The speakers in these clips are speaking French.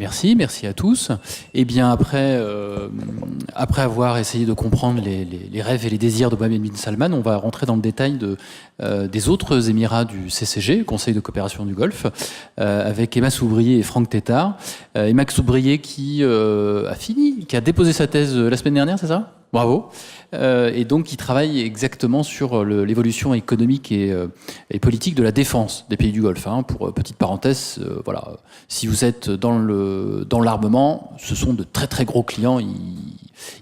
Merci à tous. Eh bien, après avoir essayé de comprendre les rêves et les désirs de Mohammed bin Salman, on va rentrer dans le détail des autres émirats du CCG, Conseil de coopération du Golfe, avec Emma Soubrier et Franck Tétart. Emma Soubrier qui a déposé sa thèse la semaine dernière, c'est ça ? Bravo. Et donc, qui travaille exactement sur l'évolution économique et politique de la défense des pays du Golfe. Pour petite parenthèse, voilà, si vous êtes dans l'armement, ce sont de très très gros clients.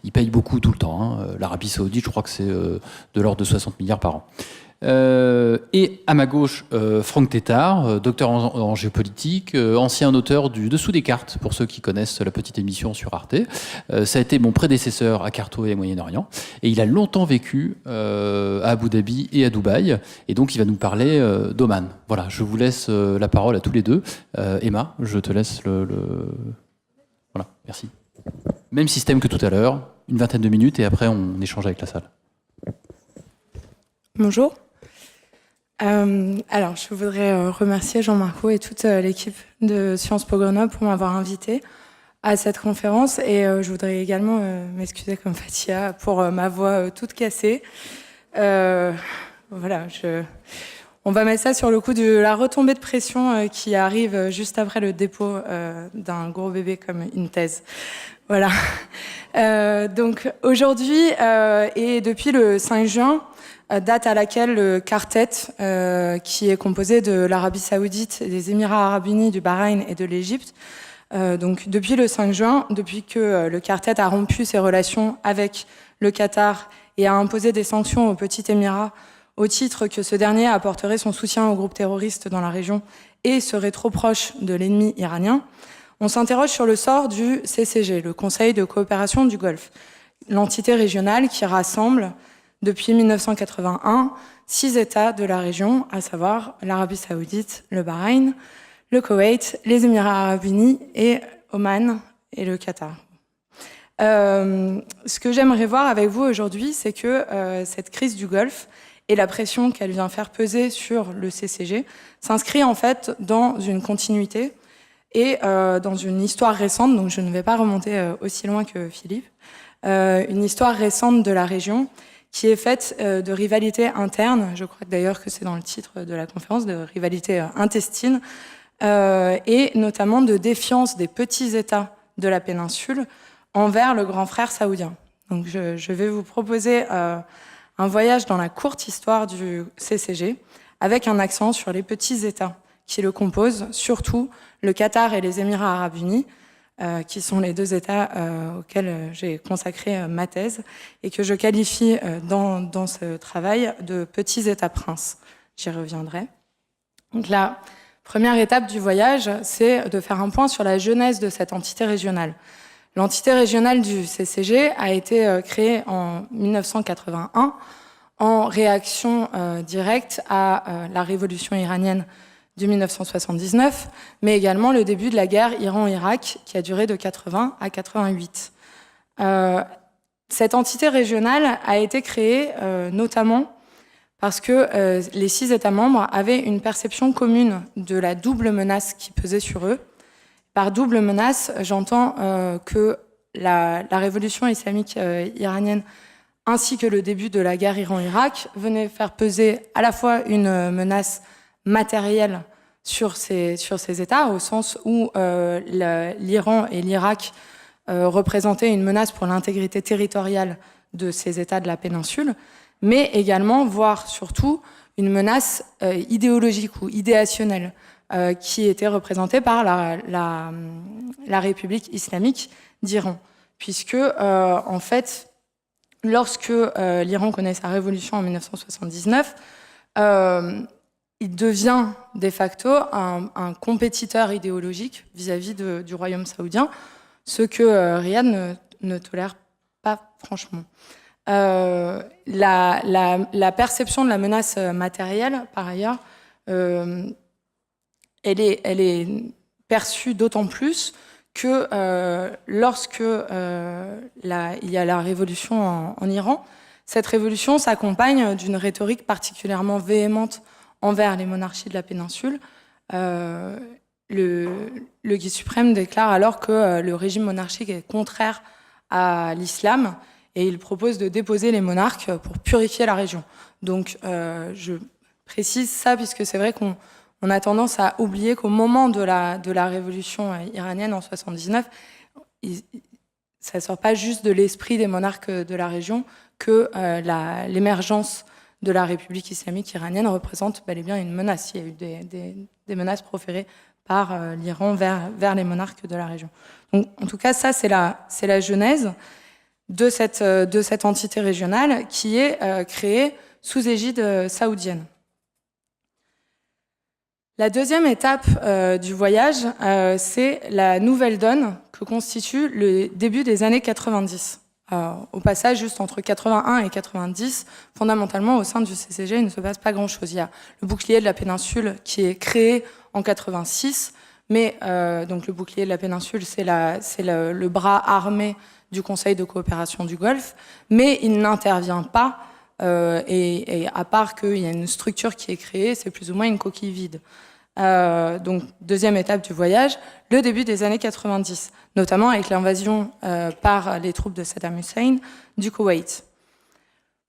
Ils payent beaucoup tout le temps. L'Arabie Saoudite, je crois que c'est de l'ordre de 60 milliards par an. Et à ma gauche, Franck Tétart, docteur en géopolitique, ancien auteur du Dessous des cartes, pour ceux qui connaissent la petite émission sur Arte. Ça a été mon prédécesseur à Carto et au Moyen-Orient. Et il a longtemps vécu à Abu Dhabi et à Dubaï. Et donc, il va nous parler d'Oman. Voilà, je vous laisse la parole à tous les deux. Emma, je te laisse Voilà, merci. Même système que tout à l'heure, une vingtaine de minutes, et après, on échange avec la salle. Bonjour. Alors, je voudrais remercier Jean-Marco et toute l'équipe de Sciences Po Grenoble pour m'avoir invité à cette conférence. Et je voudrais également m'excuser comme Fatia pour ma voix toute cassée. Voilà, on va mettre ça sur le coup de la retombée de pression qui arrive juste après le dépôt d'un gros bébé comme une thèse. Voilà. Donc aujourd'hui et depuis le 5 juin, date à laquelle le quartet, qui est composé de l'Arabie Saoudite, des Émirats Arabes Unis, du Bahreïn et de l'Égypte, donc depuis le 5 juin, depuis que le quartet a rompu ses relations avec le Qatar et a imposé des sanctions au Petit Émirat au titre que ce dernier apporterait son soutien aux groupes terroristes dans la région et serait trop proche de l'ennemi iranien, on s'interroge sur le sort du CCG, le Conseil de coopération du Golfe, l'entité régionale qui rassemble depuis 1981 6 États de la région, à savoir l'Arabie Saoudite, le Bahreïn, le Koweït, les Émirats Arabes Unis et Oman et le Qatar. Ce que j'aimerais voir avec vous aujourd'hui, c'est que cette crise du Golfe et la pression qu'elle vient faire peser sur le CCG s'inscrit en fait dans une continuité et dans une histoire récente, donc je ne vais pas remonter aussi loin que Philippe, une histoire récente de la région qui est faite de rivalités internes, je crois d'ailleurs que c'est dans le titre de la conférence, de rivalités intestines, et notamment de défiance des petits États de la péninsule envers le grand frère saoudien. Donc je vais vous proposer un voyage dans la courte histoire du CCG, avec un accent sur les petits États qui le composent, surtout le Qatar et les Émirats Arabes Unis, qui sont les 2 États auxquels j'ai consacré ma thèse et que je qualifie dans ce travail de petits États princes. J'y reviendrai. Donc la première étape du voyage, c'est de faire un point sur la genèse de cette entité régionale. L'entité régionale du CCG a été créée en 1981 en réaction directe à la révolution iranienne de 1979, mais également le début de la guerre Iran-Irak qui a duré de 80 à 88. Cette entité régionale a été créée notamment parce que les 6 États membres avaient une perception commune de la double menace qui pesait sur eux. Par double menace, j'entends que la révolution islamique iranienne ainsi que le début de la guerre Iran-Irak venaient faire peser à la fois une menace matérielle sur ces États, au sens où l'Iran et l'Irak représentaient une menace pour l'intégrité territoriale de ces États de la péninsule, mais également, voire surtout, une menace idéologique ou idéationnelle qui était représentée par la République islamique d'Iran. Puisque, en fait, lorsque l'Iran connaît sa révolution en 1979, il devient de facto un compétiteur idéologique vis-à-vis du royaume saoudien, ce que Riyad ne tolère pas franchement. La perception de la menace matérielle, par ailleurs, elle est perçue d'autant plus que lorsque il y a la révolution en Iran, cette révolution s'accompagne d'une rhétorique particulièrement véhémente envers les monarchies de la péninsule, le guide suprême déclare alors que le régime monarchique est contraire à l'islam et il propose de déposer les monarques pour purifier la région. Donc je précise ça puisque c'est vrai qu'on a tendance à oublier qu'au moment de la révolution iranienne en 79, ça ne sort pas juste de l'esprit des monarques de la région que l'émergence de la République islamique iranienne représente bel et bien une menace. Il y a eu des menaces proférées par l'Iran vers les monarques de la région. Donc, en tout cas, ça, c'est la genèse de cette entité régionale qui est créée sous égide saoudienne. La deuxième étape du voyage, c'est la nouvelle donne que constitue le début des années 90. Au passage, juste entre 81 et 90, fondamentalement, au sein du CCG, il ne se passe pas grand-chose. Il y a le bouclier de la péninsule qui est créé en 86, mais donc le bouclier de la péninsule, c'est le bras armé du Conseil de coopération du Golfe, mais il n'intervient pas, et à part qu'il y a une structure qui est créée, c'est plus ou moins une coquille vide. Donc, deuxième étape du voyage, le début des années 90, notamment avec l'invasion par les troupes de Saddam Hussein du Koweït.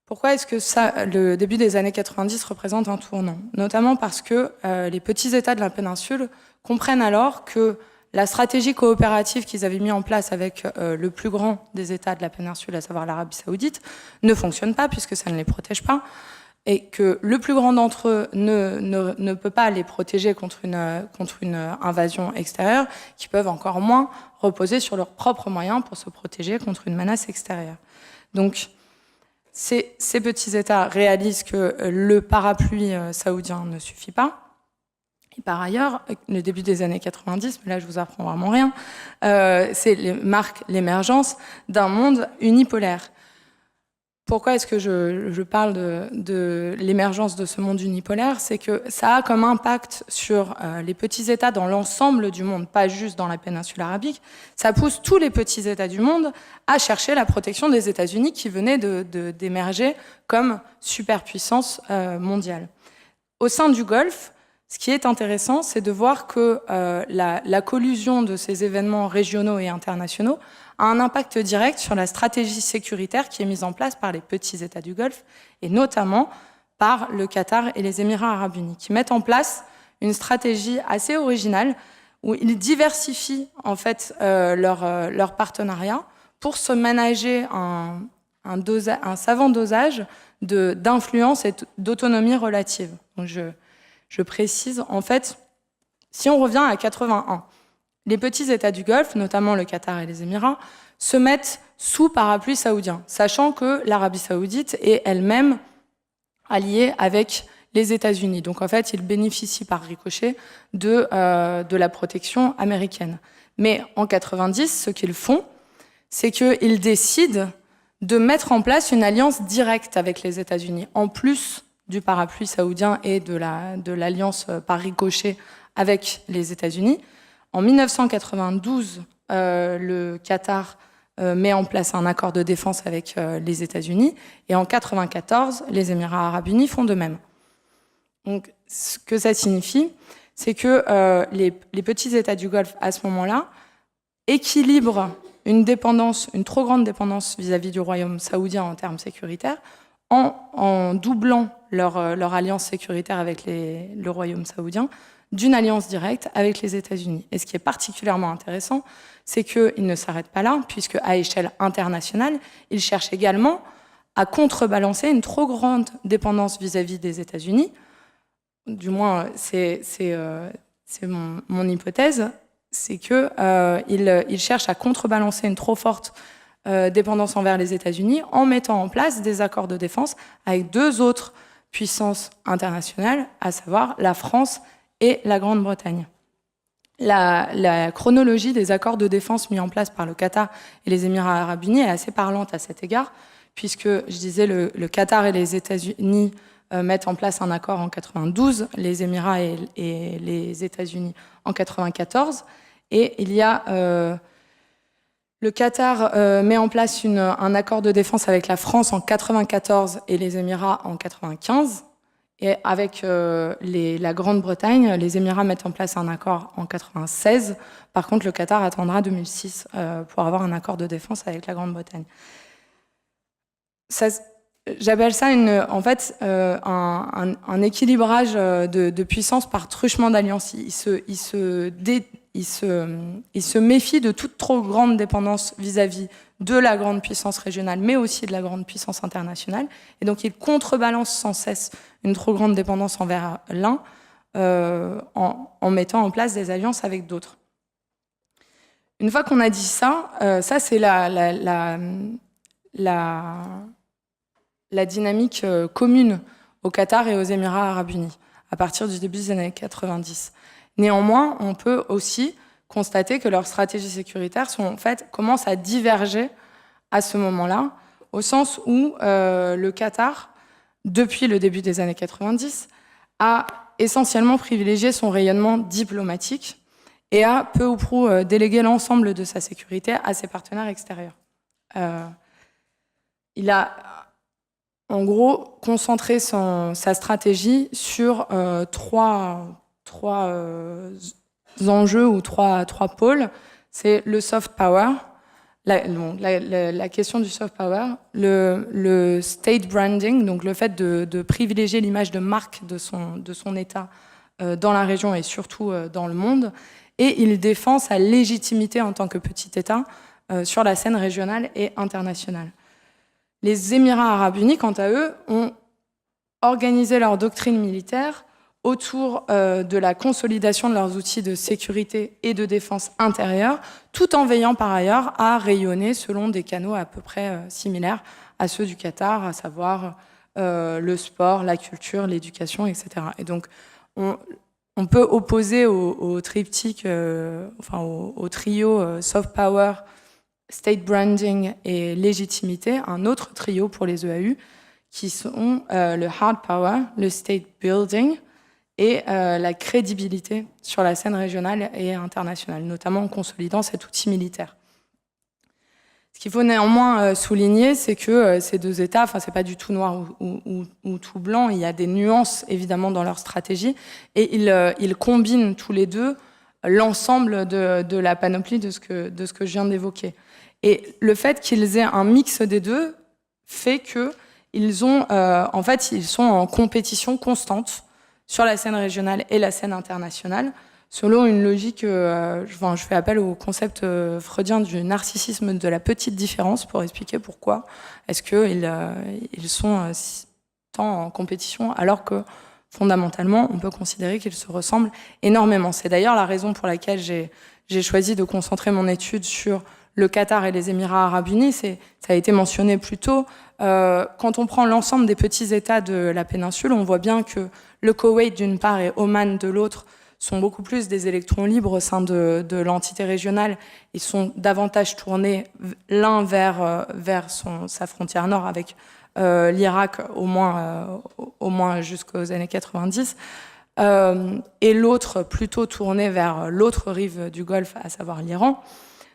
Pourquoi est-ce que le début des années 90 représente un tournant? Notamment parce que les petits États de la péninsule comprennent alors que la stratégie coopérative qu'ils avaient mis en place avec le plus grand des États de la péninsule, à savoir l'Arabie Saoudite, ne fonctionne pas puisque ça ne les protège pas. Et que le plus grand d'entre eux ne peut pas les protéger contre une invasion extérieure, qui peuvent encore moins reposer sur leurs propres moyens pour se protéger contre une menace extérieure. Donc, ces petits États réalisent que le parapluie saoudien ne suffit pas. Et par ailleurs, le début des années 90, mais là je vous apprends vraiment rien, marque l'émergence d'un monde unipolaire. Pourquoi est-ce que je parle de l'émergence de ce monde unipolaire? C'est que ça a comme impact sur les petits États dans l'ensemble du monde, pas juste dans la péninsule arabique. Ça pousse tous les petits États du monde à chercher la protection des États-Unis qui venaient d'émerger comme superpuissance mondiale. Au sein du Golfe, ce qui est intéressant, c'est de voir que la collusion de ces événements régionaux et internationaux a un impact direct sur la stratégie sécuritaire qui est mise en place par les petits États du Golfe, et notamment par le Qatar et les Émirats arabes unis, qui mettent en place une stratégie assez originale où ils diversifient en fait leur partenariat pour se ménager un savant dosage d'influence et d'autonomie relative. Donc je précise, en fait, si on revient à 81, les petits États du Golfe, notamment le Qatar et les Émirats, se mettent sous parapluie saoudien, sachant que l'Arabie saoudite est elle-même alliée avec les États-Unis. Donc en fait, ils bénéficient par ricochet de la protection américaine. Mais en 90, ce qu'ils font, c'est qu'ils décident de mettre en place une alliance directe avec les États-Unis, en plus du parapluie saoudien et de l'alliance par ricochet avec les États-Unis. En 1992, le Qatar met en place un accord de défense avec les États-Unis, et en 1994, les Émirats arabes unis font de même. Donc, ce que ça signifie, c'est que les petits États du Golfe, à ce moment-là, équilibrent une trop grande dépendance vis-à-vis du royaume saoudien en termes sécuritaires, en doublant leur alliance sécuritaire avec le royaume saoudien, d'une alliance directe avec les États-Unis. Et ce qui est particulièrement intéressant, c'est qu'ils ne s'arrêtent pas là, puisque à échelle internationale, ils cherchent également à contrebalancer une trop grande dépendance vis-à-vis des États-Unis. Du moins, c'est mon hypothèse, c'est qu'ils cherchent à contrebalancer une trop forte dépendance envers les États-Unis en mettant en place des accords de défense avec deux autres puissances internationales, à savoir la France et la Grande-Bretagne. La chronologie des accords de défense mis en place par le Qatar et les Émirats arabes unis est assez parlante à cet égard, puisque, je disais, le Qatar et les États-Unis mettent en place un accord en 92, les Émirats et les États-Unis en 94, et il y a... le Qatar met en place un accord de défense avec la France en 94 et les Émirats en 95, Et avec la Grande-Bretagne, les Émirats mettent en place un accord en 1996. Par contre, le Qatar attendra 2006 pour avoir un accord de défense avec la Grande-Bretagne. J'appelle ça en fait, un équilibrage de puissance par truchement d'alliances. Il se méfie de toute trop grande dépendance vis-à-vis de la grande puissance régionale, mais aussi de la grande puissance internationale. Et donc, il contrebalance sans cesse une trop grande dépendance envers l'un en mettant en place des alliances avec d'autres. Une fois qu'on a dit ça, ça c'est la dynamique commune au Qatar et aux Émirats arabes unis à partir du début des années 90. Néanmoins, on peut aussi constater que leurs stratégies sécuritaires commencent à diverger à ce moment-là, au sens où le Qatar, depuis le début des années 90, a essentiellement privilégié son rayonnement diplomatique et a peu ou prou délégué l'ensemble de sa sécurité à ses partenaires extérieurs. Il a en gros concentré sa stratégie sur trois enjeux ou trois pôles. C'est le soft power, la question du soft power, le state branding, donc le fait de privilégier l'image de marque de son État dans la région et surtout dans le monde, et il défend sa légitimité en tant que petit État sur la scène régionale et internationale. Les Émirats arabes unis, quant à eux, ont organisé leur doctrine militaire autour de la consolidation de leurs outils de sécurité et de défense intérieure, tout en veillant par ailleurs à rayonner selon des canaux à peu près similaires à ceux du Qatar, à savoir le sport, la culture, l'éducation, etc. Et donc, on peut opposer au triptyque, au trio soft power, state branding et légitimité, un autre trio pour les EAU, qui sont le hard power, le state building, et la crédibilité sur la scène régionale et internationale, notamment en consolidant cet outil militaire. Ce qu'il faut néanmoins souligner, c'est que ces deux États, c'est pas du tout noir ou tout blanc, il y a des nuances évidemment dans leur stratégie, et ils combinent tous les deux l'ensemble de la panoplie de ce que je viens d'évoquer. Et le fait qu'ils aient un mix des deux fait qu'ils sont en compétition constante sur la scène régionale et la scène internationale, selon une logique, je fais appel au concept freudien du narcissisme de la petite différence pour expliquer pourquoi est-ce qu'ils sont tant en compétition alors que fondamentalement on peut considérer qu'ils se ressemblent énormément. C'est d'ailleurs la raison pour laquelle j'ai choisi de concentrer mon étude sur le Qatar et les Émirats arabes unis. Ça a été mentionné plus tôt. Quand on prend l'ensemble des petits États de la péninsule, on voit bien que le Koweït d'une part et Oman de l'autre sont beaucoup plus des électrons libres au sein de l'entité régionale. Ils sont davantage tournés l'un vers sa frontière nord avec l'Irak au moins jusqu'aux années 90, et l'autre plutôt tourné vers l'autre rive du Golfe, à savoir l'Iran.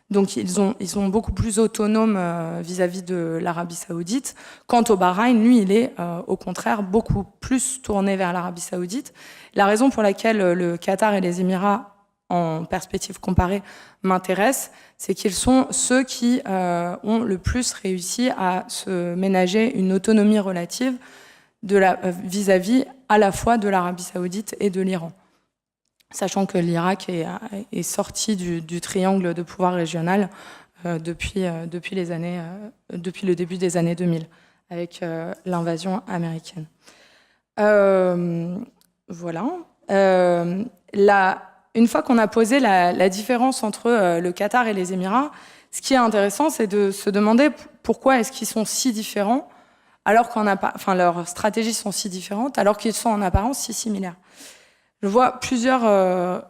Donc ils sont beaucoup plus autonomes vis-à-vis de l'Arabie saoudite. Quant au Bahreïn, lui, il est au contraire beaucoup plus tourné vers l'Arabie saoudite. La raison pour laquelle le Qatar et les Émirats, en perspective comparée, m'intéressent, c'est qu'ils sont ceux qui ont le plus réussi à se ménager une autonomie relative vis-à-vis à la fois de l'Arabie saoudite et de l'Iran. Sachant que l'Irak est sorti du triangle de pouvoir régional depuis le début des années 2000, avec l'invasion américaine. Voilà. Une fois qu'on a posé la différence entre le Qatar et les Émirats, ce qui est intéressant, c'est de se demander pourquoi est-ce qu'ils sont si différents, alors leurs stratégies sont si différentes, alors qu'ils sont en apparence si similaires. Je vois plusieurs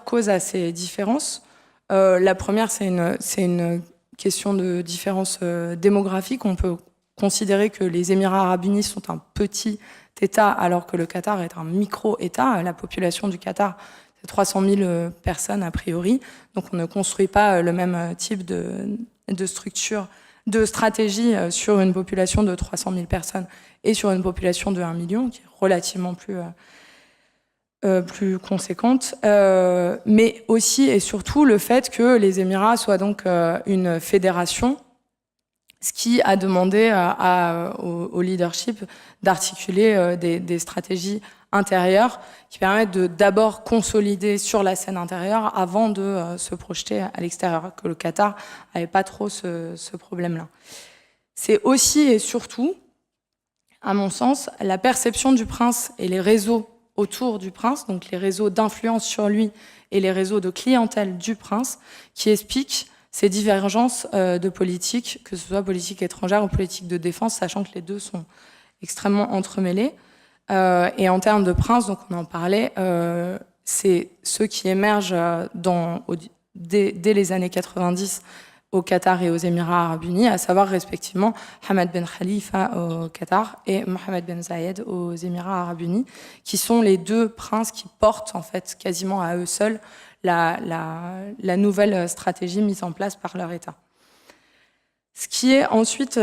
causes à ces différences. La première, c'est une question de différence démographique. On peut considérer que les Émirats arabes unis sont un petit État, alors que le Qatar est un micro-État. La population du Qatar, c'est 300 000 personnes a priori. Donc on ne construit pas le même type de structure de stratégie sur une population de 300 000 personnes et sur une population de 1 million, qui est relativement plus conséquente, mais aussi et surtout le fait que les Émirats soient donc une fédération, ce qui a demandé au leadership d'articuler des stratégies intérieures qui permettent de d'abord consolider sur la scène intérieure avant de se projeter à l'extérieur, que le Qatar n'avait pas trop ce problème-là. C'est aussi et surtout, à mon sens, la perception du prince et les réseaux autour du prince, donc les réseaux d'influence sur lui et les réseaux de clientèle du prince, qui expliquent ces divergences de politique, que ce soit politique étrangère ou politique de défense, sachant que les deux sont extrêmement entremêlés. Et en termes de prince, donc on en parlait, c'est ceux qui émergent dès les années 90 au Qatar et aux Émirats arabes unis, à savoir respectivement Hamad Ben Khalifa au Qatar et Mohammed Ben Zayed aux Émirats arabes unis, qui sont les deux princes qui portent en fait quasiment à eux seuls la nouvelle stratégie mise en place par leur État. Ce qui est ensuite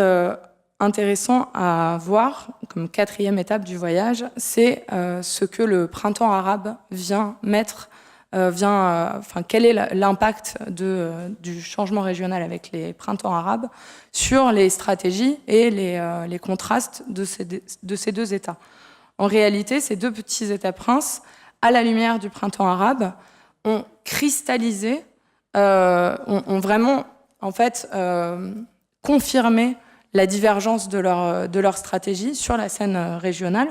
intéressant à voir comme quatrième étape du voyage, c'est ce que le printemps arabe vient mettre. Quel est l'impact du changement régional avec les printemps arabes sur les stratégies et les contrastes de ces deux États. En réalité, ces deux petits États princes, à la lumière du printemps arabe, ont cristallisé, ont vraiment en fait confirmé la divergence de leur stratégie sur la scène régionale.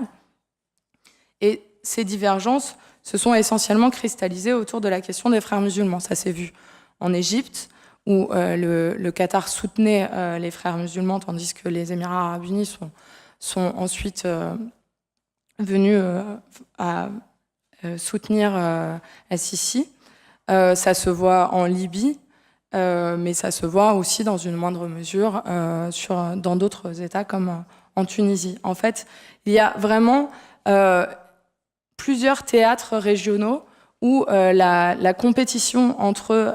Et ces divergences se sont essentiellement cristallisées autour de la question des frères musulmans. Ça s'est vu en Égypte, où le Qatar soutenait les frères musulmans, tandis que les Émirats arabes unis sont ensuite venus à soutenir Al-Sisi. Ça se voit en Libye, mais ça se voit aussi dans une moindre mesure dans d'autres États comme en Tunisie. En fait, il y a vraiment plusieurs théâtres régionaux où la compétition entre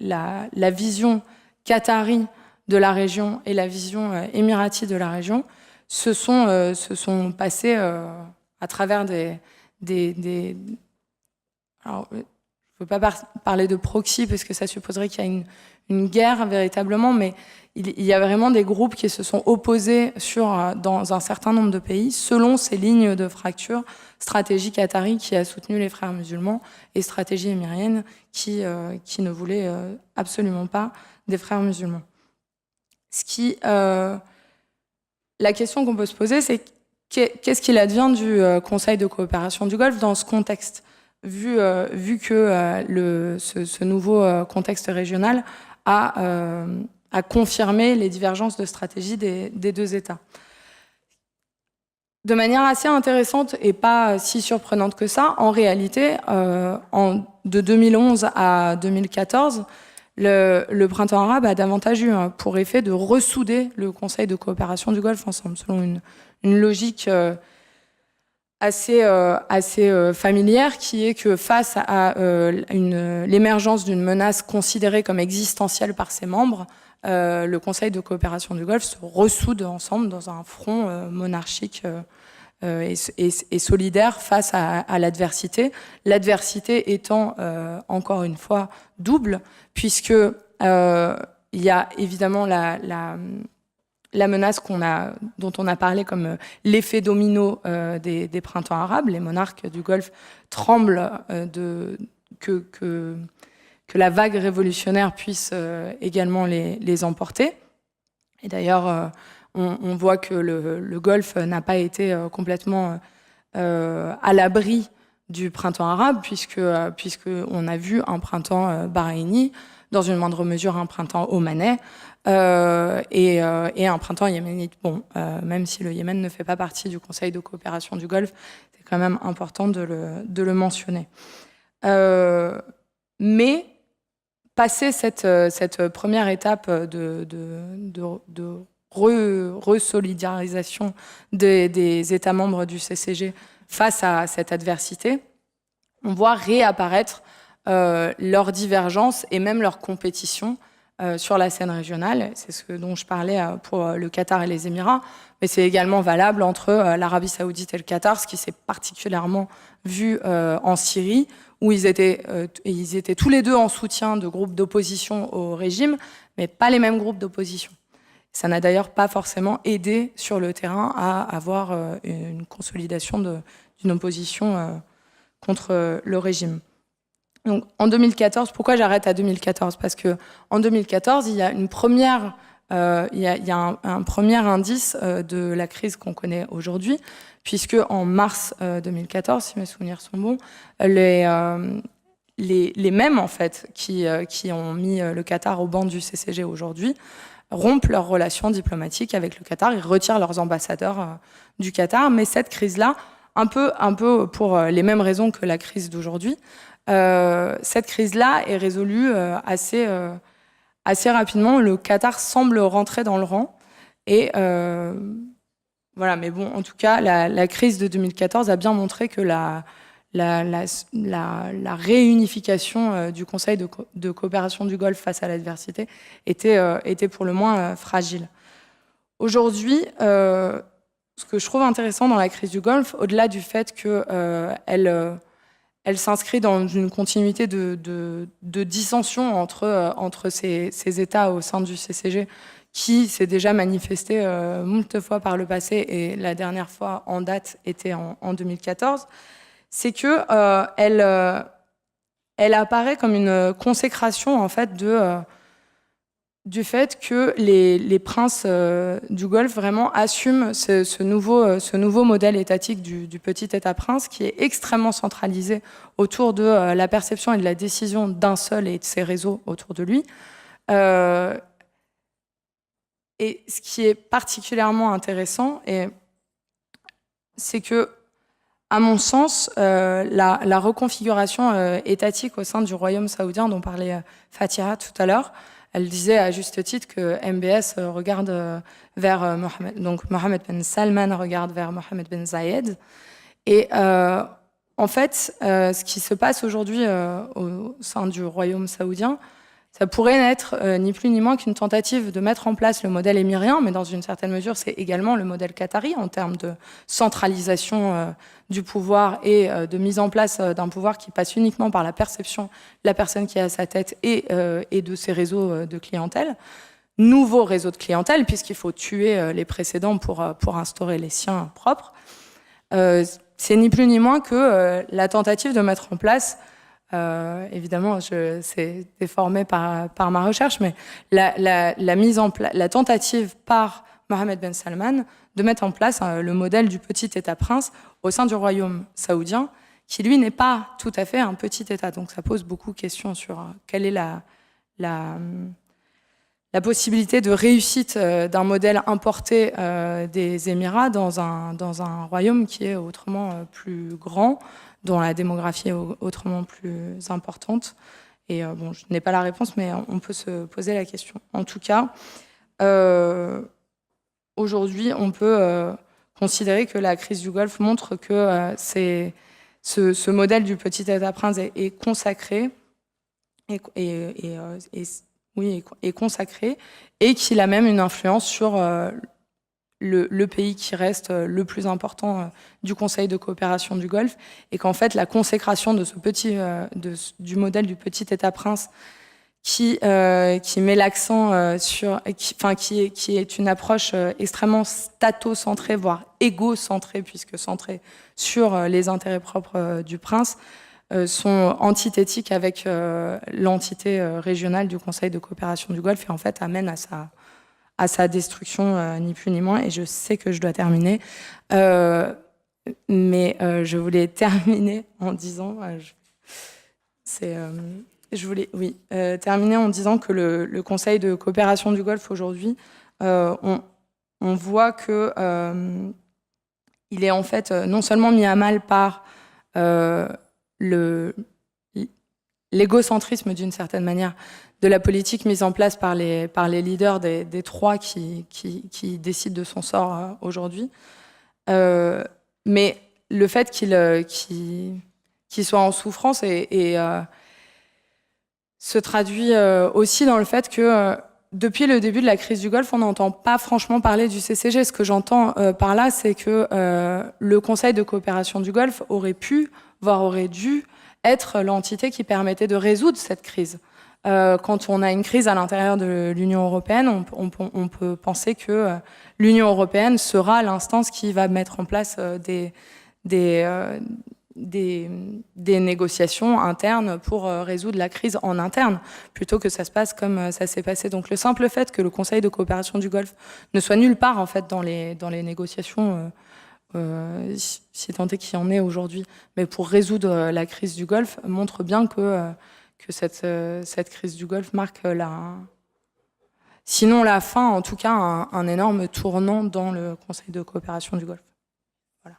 la vision qatari de la région et la vision émirati de la région se sont passées à travers alors, je ne veux pas parler de proxy parce que ça supposerait qu'il y a une guerre véritablement, mais il y a vraiment des groupes qui se sont opposés dans un certain nombre de pays selon ces lignes de fracture, stratégie qatari qui a soutenu les frères musulmans et stratégie émirienne qui ne voulait absolument pas des frères musulmans. La question qu'on peut se poser, c'est qu'est-ce qu'il advient du Conseil de coopération du Golfe dans ce contexte, vu que ce nouveau contexte régional a confirmé les divergences de stratégie des deux États. De manière assez intéressante et pas si surprenante que ça, en réalité, de 2011 à 2014, le printemps arabe a davantage eu pour effet de ressouder le Conseil de coopération du Golfe ensemble, selon une logique assez familière, qui est que face à l'émergence d'une menace considérée comme existentielle par ses membres, le Conseil de coopération du Golfe se ressoude ensemble dans un front monarchique et solidaire face à l'adversité. L'adversité étant, encore une fois, double, puisque il y a évidemment la menace dont on a parlé comme l'effet domino des printemps arabes. Les monarques du Golfe tremblent que la vague révolutionnaire puisse également les emporter. Et d'ailleurs, on voit que le Golfe n'a pas été complètement à l'abri du printemps arabe, puisqu'on a vu un printemps bahreïni, dans une moindre mesure un printemps omanais, et un printemps yéménite. Bon, même si le Yémen ne fait pas partie du Conseil de coopération du Golfe, c'est quand même important de le mentionner. Mais passer cette première étape de resolidarisation des États membres du CCG face à cette adversité, on voit réapparaître leur divergence et même leur compétition sur la scène régionale. C'est ce dont je parlais pour le Qatar et les Émirats, mais c'est également valable entre l'Arabie Saoudite et le Qatar, ce qui s'est particulièrement vu en Syrie, où ils étaient tous les deux en soutien de groupes d'opposition au régime, mais pas les mêmes groupes d'opposition. Ça n'a d'ailleurs pas forcément aidé sur le terrain à avoir une consolidation d'une opposition contre le régime. Donc, en 2014, pourquoi j'arrête à 2014 ? Parce que en 2014, il y a un premier indice de la crise qu'on connaît aujourd'hui, puisque en mars 2014, si mes souvenirs sont bons, les mêmes en fait qui ont mis le Qatar au banc du CCG aujourd'hui rompent leurs relations diplomatiques avec le Qatar, ils retirent leurs ambassadeurs du Qatar, mais cette crise-là, un peu pour les mêmes raisons que la crise d'aujourd'hui, cette crise-là est résolue assez rapidement. Le Qatar semble rentrer dans le rang. Et voilà, mais bon, en tout cas, la crise de 2014 a bien montré que la réunification du Conseil de coopération du Golfe face à l'adversité était pour le moins fragile. Aujourd'hui, ce que je trouve intéressant dans la crise du Golfe, au-delà du fait qu'elle s'inscrit dans une continuité de dissension entre ces États au sein du CCG, qui s'est déjà manifesté moult fois par le passé, et la dernière fois en date était en 2014, c'est que elle apparaît comme une consécration en fait du fait que les princes du Golfe vraiment assument ce nouveau modèle étatique du petit État-prince, qui est extrêmement centralisé autour de la perception et de la décision d'un seul et de ses réseaux autour de lui. Et ce qui est particulièrement intéressant, c'est que, à mon sens, la reconfiguration étatique au sein du royaume saoudien dont parlait Fatiha tout à l'heure, elle disait à juste titre que MBS regarde vers Mohammed Ben Salman regarde vers Mohammed Ben Zayed. Et en fait, ce qui se passe aujourd'hui au sein du royaume saoudien, ça pourrait n'être ni plus ni moins qu'une tentative de mettre en place le modèle émirien, mais dans une certaine mesure, c'est également le modèle qatari en termes de centralisation du pouvoir et de mise en place d'un pouvoir qui passe uniquement par la perception de la personne qui est à sa tête et de ses réseaux de clientèle. Nouveau réseau de clientèle, puisqu'il faut tuer les précédents pour instaurer les siens propres. C'est ni plus ni moins que la tentative de mettre en place, évidemment, c'est déformé par ma recherche, mais la tentative par Mohammed Ben Salman de mettre en place le modèle du petit État-prince au sein du royaume saoudien, qui lui n'est pas tout à fait un petit État. Donc ça pose beaucoup de questions sur quelle est la possibilité de réussite d'un modèle importé des Émirats dans un royaume qui est autrement plus grand, dont la démographie est autrement plus importante. Et bon, je n'ai pas la réponse, mais on peut se poser la question. En tout cas, aujourd'hui, on peut considérer que la crise du Golfe montre que ce modèle du petit État-prince est consacré, est consacré, et qu'il a même une influence sur le pays qui reste le plus important du Conseil de coopération du Golfe, et qu'en fait la consécration de du modèle du petit État-prince qui met l'accent qui est une approche extrêmement statocentrée, voire égocentrée, puisque centrée sur les intérêts propres du prince, sont antithétiques avec l'entité régionale du Conseil de coopération du Golfe, et en fait amènent à sa destruction, ni plus ni moins. Et je sais que je dois terminer, mais je voulais terminer en disant, terminer en disant que le Conseil de coopération du Golfe aujourd'hui, on voit que il est en fait non seulement mis à mal par l'égocentrisme d'une certaine manière de la politique mise en place par les leaders des trois qui décident de son sort aujourd'hui, mais le fait qu'il soit en souffrance se traduit aussi dans le fait que depuis le début de la crise du Golfe, on n'entend pas franchement parler du CCG. Ce que j'entends par là, c'est que le Conseil de coopération du Golfe aurait pu, voire aurait dû, être l'entité qui permettait de résoudre cette crise. Quand on a une crise à l'intérieur de l'Union européenne, on peut penser que l'Union européenne sera l'instance qui va mettre en place des négociations internes pour résoudre la crise en interne, plutôt que ça se passe comme ça s'est passé. Donc le simple fait que le Conseil de coopération du Golfe ne soit nulle part en fait dans les négociations, si tant est qu'il y en ait aujourd'hui, mais pour résoudre la crise du Golfe, montre bien que cette crise du Golfe marque sinon la fin, en tout cas un énorme tournant dans le Conseil de coopération du Golfe. Voilà.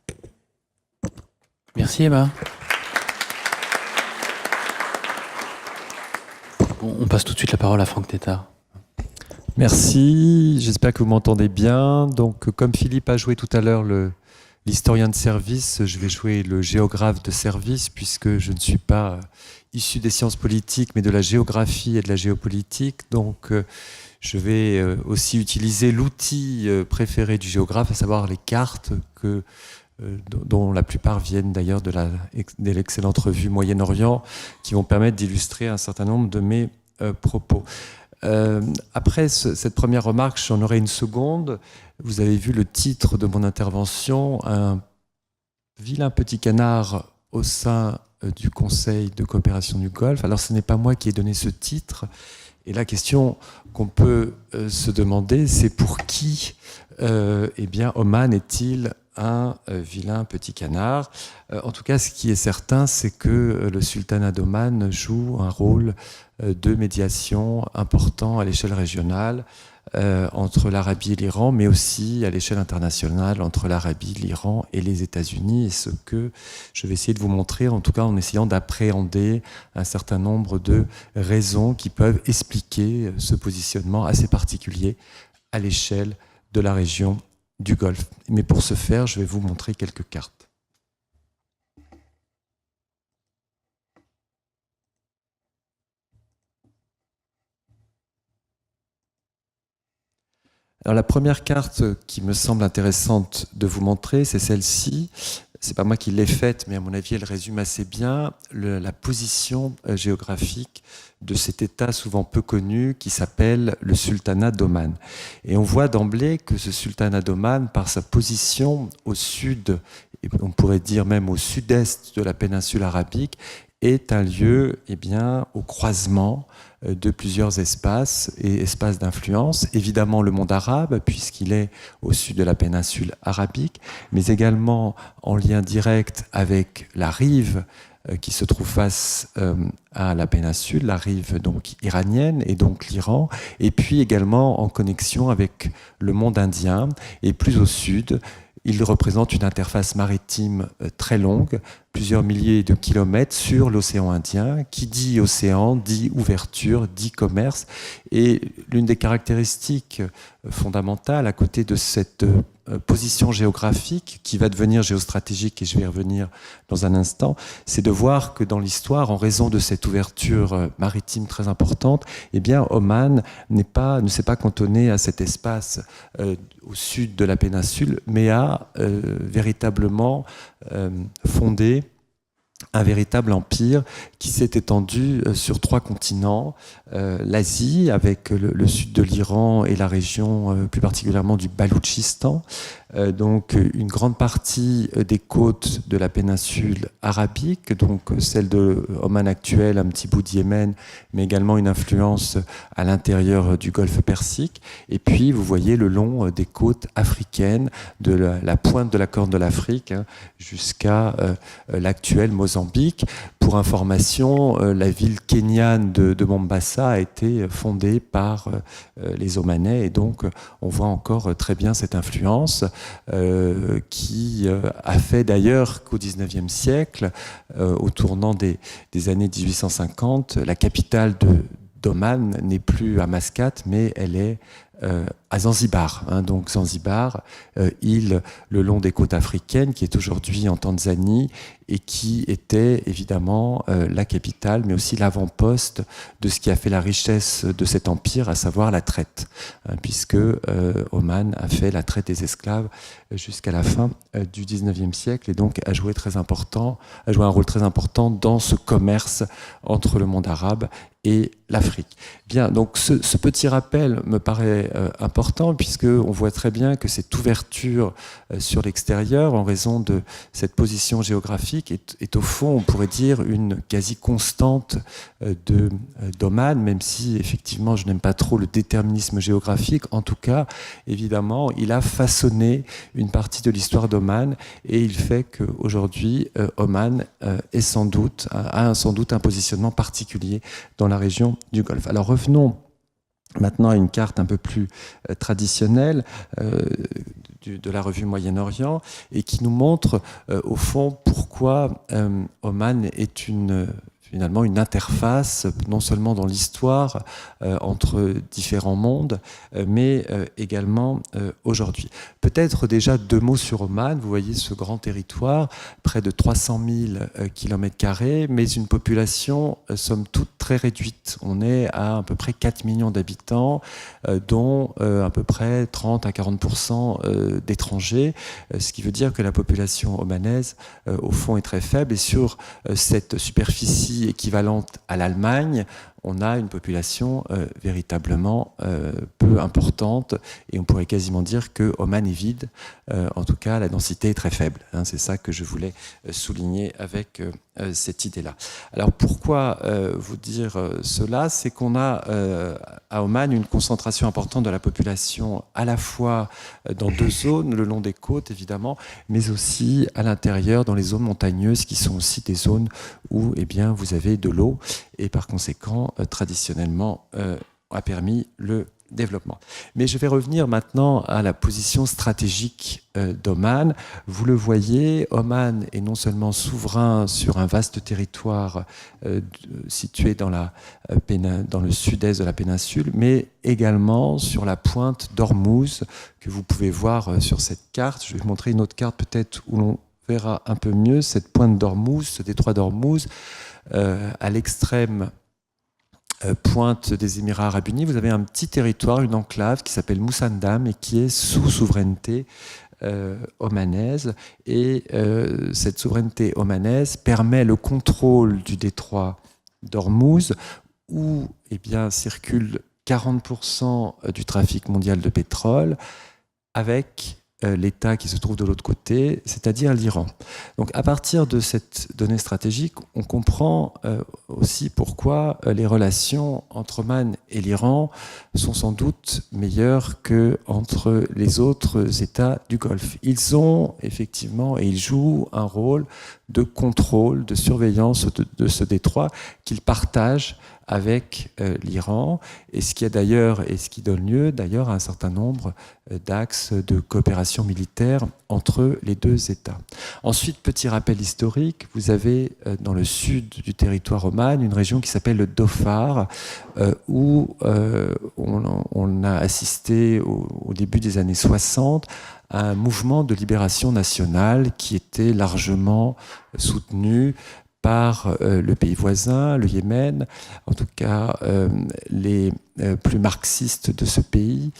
Merci Emma. Bon, on passe tout de suite la parole à Franck Tétart. Merci, j'espère que vous m'entendez bien. Donc, comme Philippe a joué tout à l'heure l'historien de service, je vais jouer le géographe de service, puisque je ne suis pas issu des sciences politiques, mais de la géographie et de la géopolitique. Donc, je vais aussi utiliser l'outil préféré du géographe, à savoir les cartes dont la plupart viennent d'ailleurs de l'excellente revue Moyen-Orient, qui vont permettre d'illustrer un certain nombre de mes propos. Après cette première remarque, j'en aurai une seconde. Vous avez vu le titre de mon intervention, un vilain petit canard au sein du Conseil de coopération du Golfe. Alors ce n'est pas moi qui ai donné ce titre, et la question qu'on peut se demander, c'est pour qui Oman est-il un vilain petit canard. En tout cas, ce qui est certain, c'est que le sultanat d'Oman joue un rôle de médiation important à l'échelle régionale entre l'Arabie et l'Iran, mais aussi à l'échelle internationale entre l'Arabie, l'Iran et les États-Unis. Et ce que je vais essayer de vous montrer, en tout cas en essayant d'appréhender un certain nombre de raisons qui peuvent expliquer ce positionnement assez particulier à l'échelle de la région du Golfe. Mais pour ce faire, je vais vous montrer quelques cartes. Alors la première carte qui me semble intéressante de vous montrer, c'est celle-ci. C'est pas moi qui l'ai faite, mais à mon avis, elle résume assez bien la position géographique de cet État souvent peu connu qui s'appelle le sultanat d'Oman. Et on voit d'emblée que ce sultanat d'Oman, par sa position au sud, et on pourrait dire même au sud-est de la péninsule arabique, est un lieu au croisement de plusieurs espaces et espaces d'influence. Évidemment le monde arabe, puisqu'il est au sud de la péninsule arabique, mais également en lien direct avec la rive qui se trouve face à la péninsule, la rive donc iranienne et donc l'Iran, et puis également en connexion avec le monde indien, et plus au sud, il représente une interface maritime très longue, plusieurs milliers de kilomètres sur l'océan Indien. Qui dit océan, dit ouverture, dit commerce. Et l'une des caractéristiques fondamentales à côté de cette position géographique qui va devenir géostratégique, et je vais y revenir dans un instant, c'est de voir que dans l'histoire, en raison de cette ouverture maritime très importante, Oman ne s'est pas cantonné à cet espace au sud de la péninsule, mais a véritablement fondé un véritable empire qui s'est étendu sur 3 continents, l'Asie avec le sud de l'Iran et la région plus particulièrement du Baloutchistan, donc une grande partie des côtes de la péninsule arabique, donc celle de Oman actuelle, un petit bout de Yémen, mais également une influence à l'intérieur du Golfe Persique, et puis vous voyez le long des côtes africaines, de la pointe de la Corne de l'Afrique jusqu'à l'actuel Mozambique. Pour information, la ville kenyane de Mombasa a été fondée par les Omanais, et donc on voit encore très bien cette influence qui a fait d'ailleurs qu'au XIXe siècle, au tournant des années 1850, la capitale d'Oman n'est plus à Mascate, mais elle est à Zanzibar. Donc Zanzibar, île le long des côtes africaines, qui est aujourd'hui en Tanzanie et qui était évidemment la capitale, mais aussi l'avant-poste de ce qui a fait la richesse de cet empire, à savoir la traite, puisque Oman a fait la traite des esclaves jusqu'à la fin du 19e siècle et donc a joué un rôle très important dans ce commerce entre le monde arabe et l'Afrique. Bien, donc ce petit rappel me paraît important puisque on voit très bien que cette ouverture sur l'extérieur, en raison de cette position géographique, est au fond, on pourrait dire, une quasi-constante d'Oman, même si effectivement je n'aime pas trop le déterminisme géographique. En tout cas, évidemment, il a façonné une partie de l'histoire d'Oman et il fait qu'aujourd'hui, Oman a sans doute un positionnement particulier dans la région du Golfe. Alors revenons maintenant à une carte un peu plus traditionnelle de la revue Moyen-Orient et qui nous montre au fond pourquoi Oman est finalement une interface, non seulement dans l'histoire entre différents mondes, mais également aujourd'hui. Peut-être déjà 2 mots sur Oman. Vous voyez ce grand territoire, près de 300 000 km², mais une population, somme toute, très réduite. On est à peu près 4 millions d'habitants, dont à peu près 30 à 40% d'étrangers, ce qui veut dire que la population omanaise, au fond, est très faible. Et sur cette superficie équivalente à l'Allemagne, on a une population véritablement peu importante et on pourrait quasiment dire que Oman est vide. En tout cas, la densité est très faible. C'est ça que je voulais souligner avec cette idée-là. Alors pourquoi vous dire cela? C'est qu'on a à Oman une concentration importante de la population à la fois dans 2 zones, le long des côtes évidemment, mais aussi à l'intérieur dans les zones montagneuses qui sont aussi des zones où vous avez de l'eau et par conséquent traditionnellement a permis le développement. Mais je vais revenir maintenant à la position stratégique d'Oman. Vous le voyez, Oman est non seulement souverain sur un vaste territoire situé dans le sud-est de la péninsule, mais également sur la pointe d'Ormuz que vous pouvez voir sur cette carte. Je vais vous montrer une autre carte peut-être où l'on verra un peu mieux cette pointe d'Ormuz, ce détroit d'Ormuz, à l'extrême pointe des Émirats arabes unis. Vous avez un petit territoire, une enclave qui s'appelle Musandam et qui est sous souveraineté omanaise. Et cette souveraineté omanaise permet le contrôle du détroit d'Ormuz où circule 40% du trafic mondial de pétrole avec l'État qui se trouve de l'autre côté, c'est-à-dire l'Iran. Donc à partir de cette donnée stratégique, on comprend aussi pourquoi les relations entre Oman et l'Iran sont sans doute meilleures qu'entre les autres États du Golfe. Ils ont effectivement, et ils jouent un rôle de contrôle, de surveillance de ce détroit qu'ils partagent avec l'Iran, et ce qui donne lieu d'ailleurs à un certain nombre d'axes de coopération militaire entre les 2 États. Ensuite, petit rappel historique, vous avez dans le sud du territoire Oman une région qui s'appelle le Dhofar, où on a assisté au début des années 60 à un mouvement de libération nationale qui était largement soutenu par le pays voisin, le Yémen, en tout cas les plus marxistes de ce pays,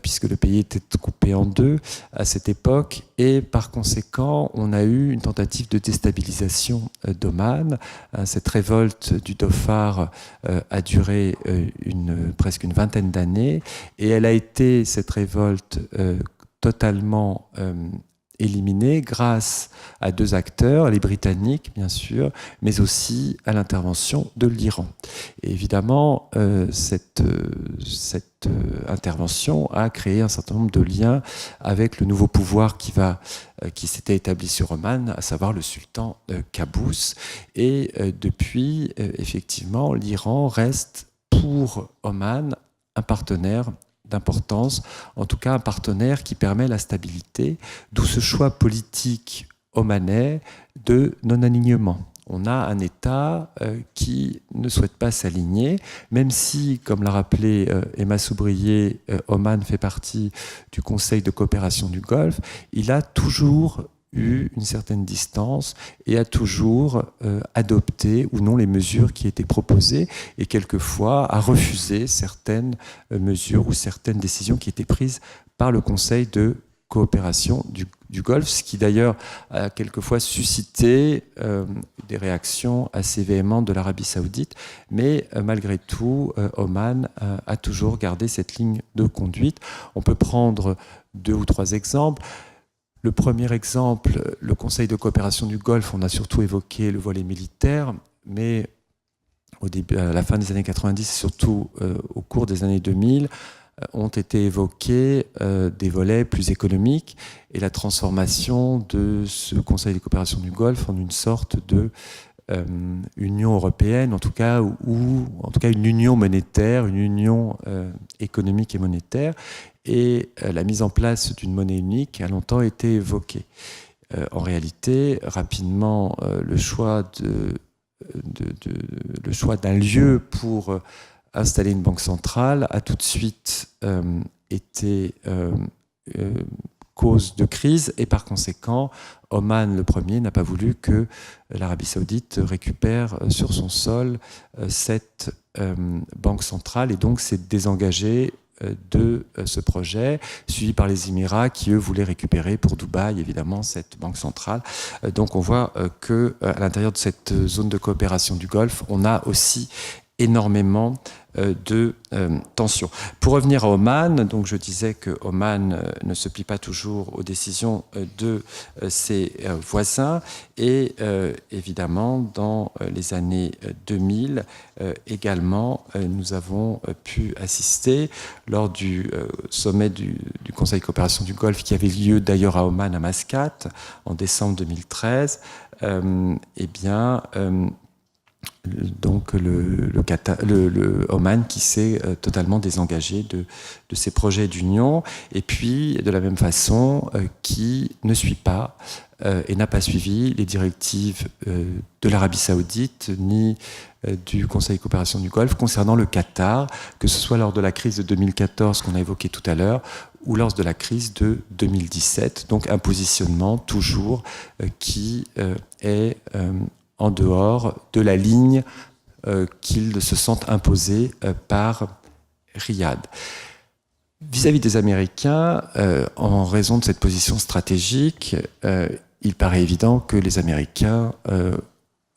puisque le pays était coupé en 2 à cette époque, et par conséquent, on a eu une tentative de déstabilisation d'Oman. Cette révolte du Dhofar a duré presque une vingtaine d'années, et elle a été, cette révolte, totalement éliminée grâce à 2 acteurs, les Britanniques bien sûr, mais aussi à l'intervention de l'Iran. Et évidemment, cette intervention a créé un certain nombre de liens avec le nouveau pouvoir qui s'était établi sur Oman, à savoir le sultan Qaboos. Et depuis, effectivement, l'Iran reste pour Oman un partenaire d'importance, en tout cas un partenaire qui permet la stabilité, d'où ce choix politique omanais de non-alignement. on a un État qui ne souhaite pas s'aligner, même si, comme l'a rappelé Emma Soubrier, Oman fait partie du Conseil de coopération du Golfe, il a toujours eu une certaine distance et a toujours adopté ou non les mesures qui étaient proposées et quelquefois a refusé certaines mesures ou certaines décisions qui étaient prises par le Conseil de coopération du Golfe, ce qui d'ailleurs a quelquefois suscité des réactions assez véhémentes de l'Arabie Saoudite, mais malgré tout, Oman a toujours gardé cette ligne de conduite. On peut prendre 2 ou 3 exemples. Le premier exemple, le Conseil de coopération du Golfe, on a surtout évoqué le volet militaire, mais au début, à la fin des années 90 et surtout au cours des années 2000, ont été évoqués des volets plus économiques et la transformation de ce Conseil de coopération du Golfe en une sorte de Union européenne, en tout cas, ou en tout cas une union monétaire, une union économique et monétaire. Et la mise en place d'une monnaie unique a longtemps été évoquée. En réalité, rapidement, le choix d'un lieu pour installer une banque centrale a tout de suite été cause de crise et par conséquent, Oman, le premier, n'a pas voulu que l'Arabie Saoudite récupère sur son sol cette banque centrale et donc s'est désengagé de ce projet, suivi par les Émirats qui, eux, voulaient récupérer pour Dubaï, évidemment, cette banque centrale. Donc on voit qu'à l'intérieur de cette zone de coopération du Golfe, on a aussi énormément de tensions. Pour revenir à Oman, donc je disais que Oman ne se plie pas toujours aux décisions de ses voisins et évidemment dans les années 2000 également nous avons pu assister lors du sommet du Conseil de coopération du Golfe qui avait lieu d'ailleurs à Oman à Mascate en décembre 2013 donc le Oman qui s'est totalement désengagé de ses projets d'union et puis de la même façon qui ne suit pas et n'a pas suivi les directives de l'Arabie Saoudite ni du Conseil de coopération du Golfe concernant le Qatar, que ce soit lors de la crise de 2014 qu'on a évoqué tout à l'heure ou lors de la crise de 2017. Donc un positionnement toujours qui est en dehors de la ligne qu'ils se sentent imposés par Riyad. Vis-à-vis des Américains, en raison de cette position stratégique, il paraît évident que les Américains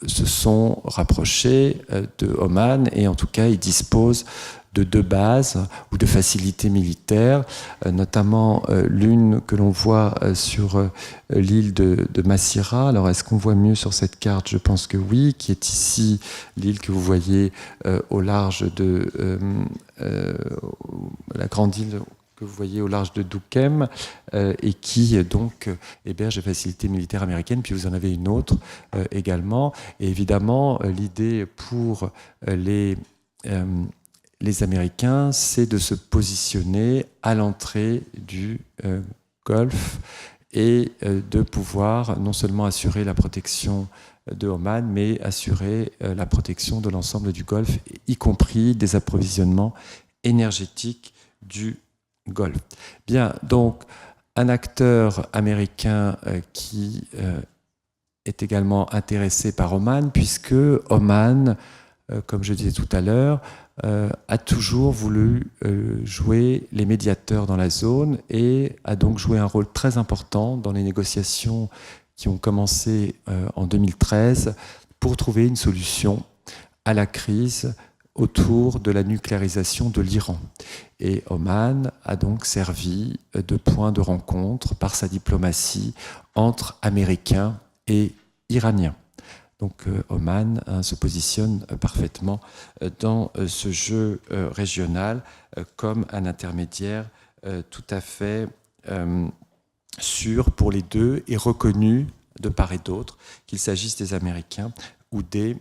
se sont rapprochés de Oman et en tout cas ils disposent de 2 bases ou de facilités militaires, notamment l'une que l'on voit sur l'île de Masira. Alors est-ce qu'on voit mieux sur cette carte? Je pense que oui, qui est ici l'île que vous voyez au large de la grande île que vous voyez au large de Duqm et qui donc héberge les facilités militaires américaines. Puis vous en avez une autre également. Et évidemment, l'idée pour les Américains, c'est de se positionner à l'entrée du Golfe et de pouvoir non seulement assurer la protection de Oman, mais assurer la protection de l'ensemble du Golfe, y compris des approvisionnements énergétiques du Golfe. Bien, donc un acteur américain qui est également intéressé par Oman, puisque Oman, comme je disais tout à l'heure, a toujours voulu jouer les médiateurs dans la zone et a donc joué un rôle très important dans les négociations qui ont commencé en 2013 pour trouver une solution à la crise autour de la nucléarisation de l'Iran. Et Oman a donc servi de point de rencontre par sa diplomatie entre Américains et Iraniens. Donc Oman se positionne parfaitement dans ce jeu régional comme un intermédiaire tout à fait sûr pour les deux et reconnu de part et d'autre, qu'il s'agisse des Américains ou des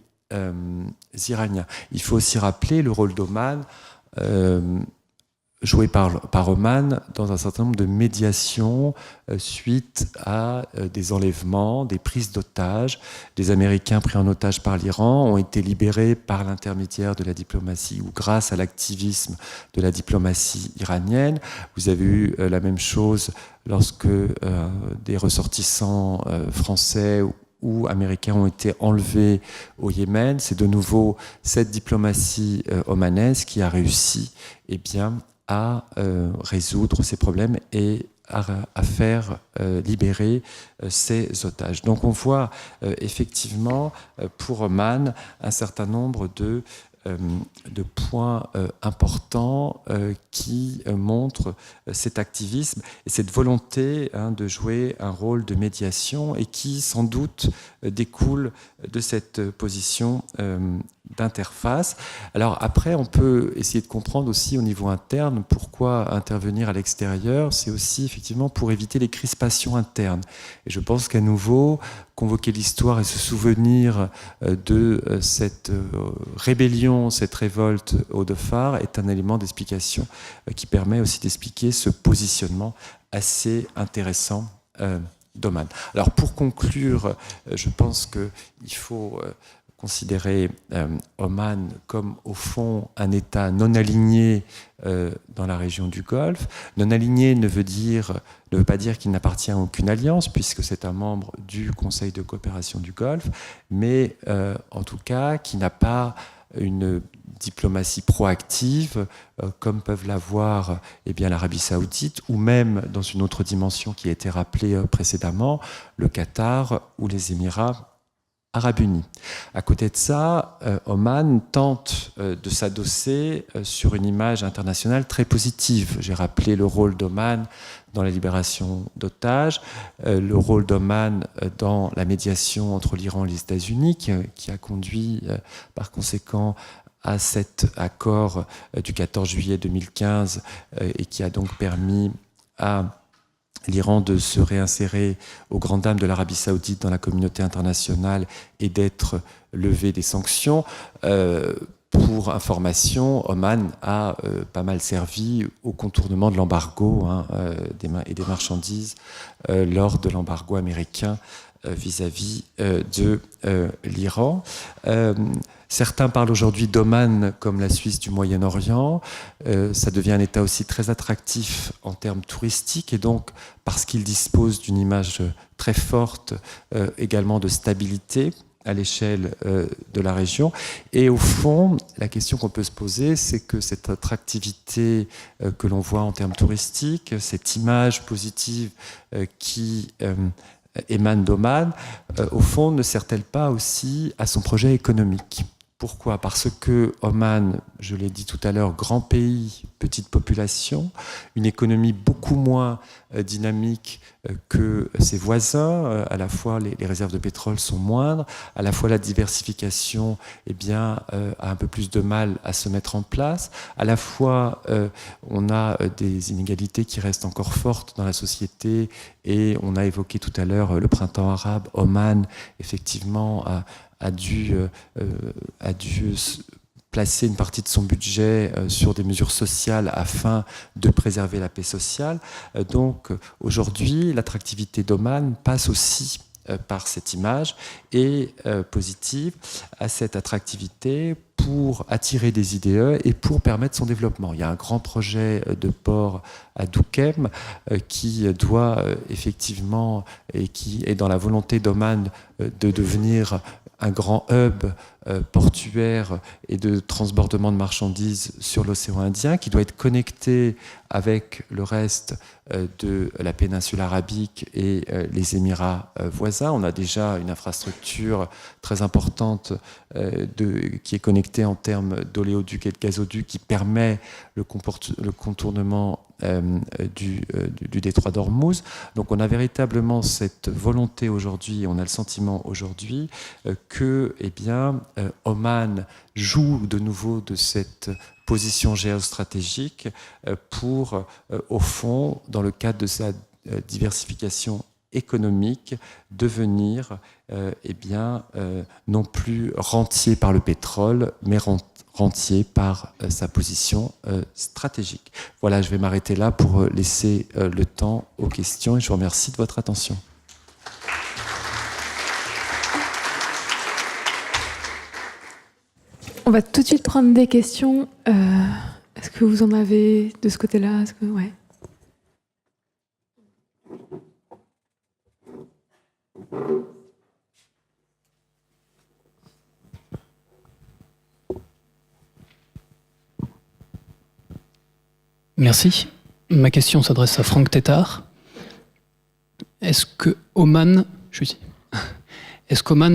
Iraniens. Il faut aussi rappeler le rôle d'Oman joué par Oman dans un certain nombre de médiations suite à des enlèvements, des prises d'otages. Des Américains pris en otage par l'Iran ont été libérés par l'intermédiaire de la diplomatie ou grâce à l'activisme de la diplomatie iranienne. Vous avez eu la même chose lorsque des ressortissants français ou américains ont été enlevés au Yémen. C'est de nouveau cette diplomatie omanaise qui a réussi à résoudre ces problèmes et à faire libérer ces otages. Donc on voit effectivement pour Oman un certain nombre de points importants qui montrent cet activisme et cette volonté de jouer un rôle de médiation et qui sans doute découle de cette position d'interface. Alors après, on peut essayer de comprendre aussi au niveau interne pourquoi intervenir à l'extérieur. C'est aussi effectivement pour éviter les crispations internes. Et je pense qu'à nouveau, convoquer l'histoire et se souvenir de cette rébellion, cette révolte au Dhofar est un élément d'explication qui permet aussi d'expliquer ce positionnement assez intéressant d'Oman. Alors pour conclure, je pense qu'il faut considérer Oman comme au fond un État non aligné dans la région du Golfe. Non aligné ne veut pas dire qu'il n'appartient à aucune alliance, puisque c'est un membre du Conseil de coopération du Golfe, mais en tout cas qui n'a pas une diplomatie proactive, comme peuvent l'avoir l'Arabie Saoudite, ou même dans une autre dimension qui a été rappelée précédemment, le Qatar ou les Émirats Arabes Unis. À côté de ça, Oman tente de s'adosser sur une image internationale très positive. J'ai rappelé le rôle d'Oman dans la libération d'otages, le rôle d'Oman dans la médiation entre l'Iran et les États-Unis, qui a conduit par conséquent à cet accord du 14 juillet 2015 et qui a donc permis à l'Iran de se réinsérer aux grandes dames de l'Arabie Saoudite dans la communauté internationale et d'être levé des sanctions. Pour information, Oman a pas mal servi au contournement de l'embargo et des marchandises lors de l'embargo américain vis-à-vis de l'Iran. Certains parlent aujourd'hui d'Oman comme la Suisse du Moyen-Orient. Ça devient un État aussi très attractif en termes touristiques et donc parce qu'il dispose d'une image très forte également de stabilité à l'échelle de la région. Et au fond, la question qu'on peut se poser, c'est que cette attractivité que l'on voit en termes touristiques, cette image positive qui émane d'Oman, au fond, ne sert-elle pas aussi à son projet économique ? Pourquoi ? Parce que Oman, je l'ai dit tout à l'heure, grand pays, petite population, une économie beaucoup moins dynamique que ses voisins. À la fois, les réserves de pétrole sont moindres, à la fois la diversification a un peu plus de mal à se mettre en place, à la fois on a des inégalités qui restent encore fortes dans la société et on a évoqué tout à l'heure le printemps arabe. Oman, effectivement, a dû placer une partie de son budget sur des mesures sociales afin de préserver la paix sociale. Donc aujourd'hui, l'attractivité d'Oman passe aussi par cette image et positive à cette attractivité pour attirer des IDE et pour permettre son développement. Il y a un grand projet de port à Duqm qui doit effectivement et qui est dans la volonté d'Oman de devenir un grand hub portuaire et de transbordement de marchandises sur l'océan Indien qui doit être connecté avec le reste de la péninsule arabique et les Émirats voisins. On a déjà une infrastructure très importante qui est connectée en termes d'oléoduc et de gazoduc qui permet le contournement du détroit d'Ormuz. Donc on a véritablement cette volonté aujourd'hui, on a le sentiment aujourd'hui que Oman joue de nouveau de cette position géostratégique pour, au fond, dans le cadre de sa diversification économique, devenir non plus rentier par le pétrole, mais rentier par sa position stratégique. Voilà, je vais m'arrêter là pour laisser le temps aux questions et je vous remercie de votre attention. On va tout de suite prendre des questions. Est-ce que vous en avez de ce côté-là? Ouais. Merci. Ma question s'adresse à Franck Tétart. Est-ce que Oman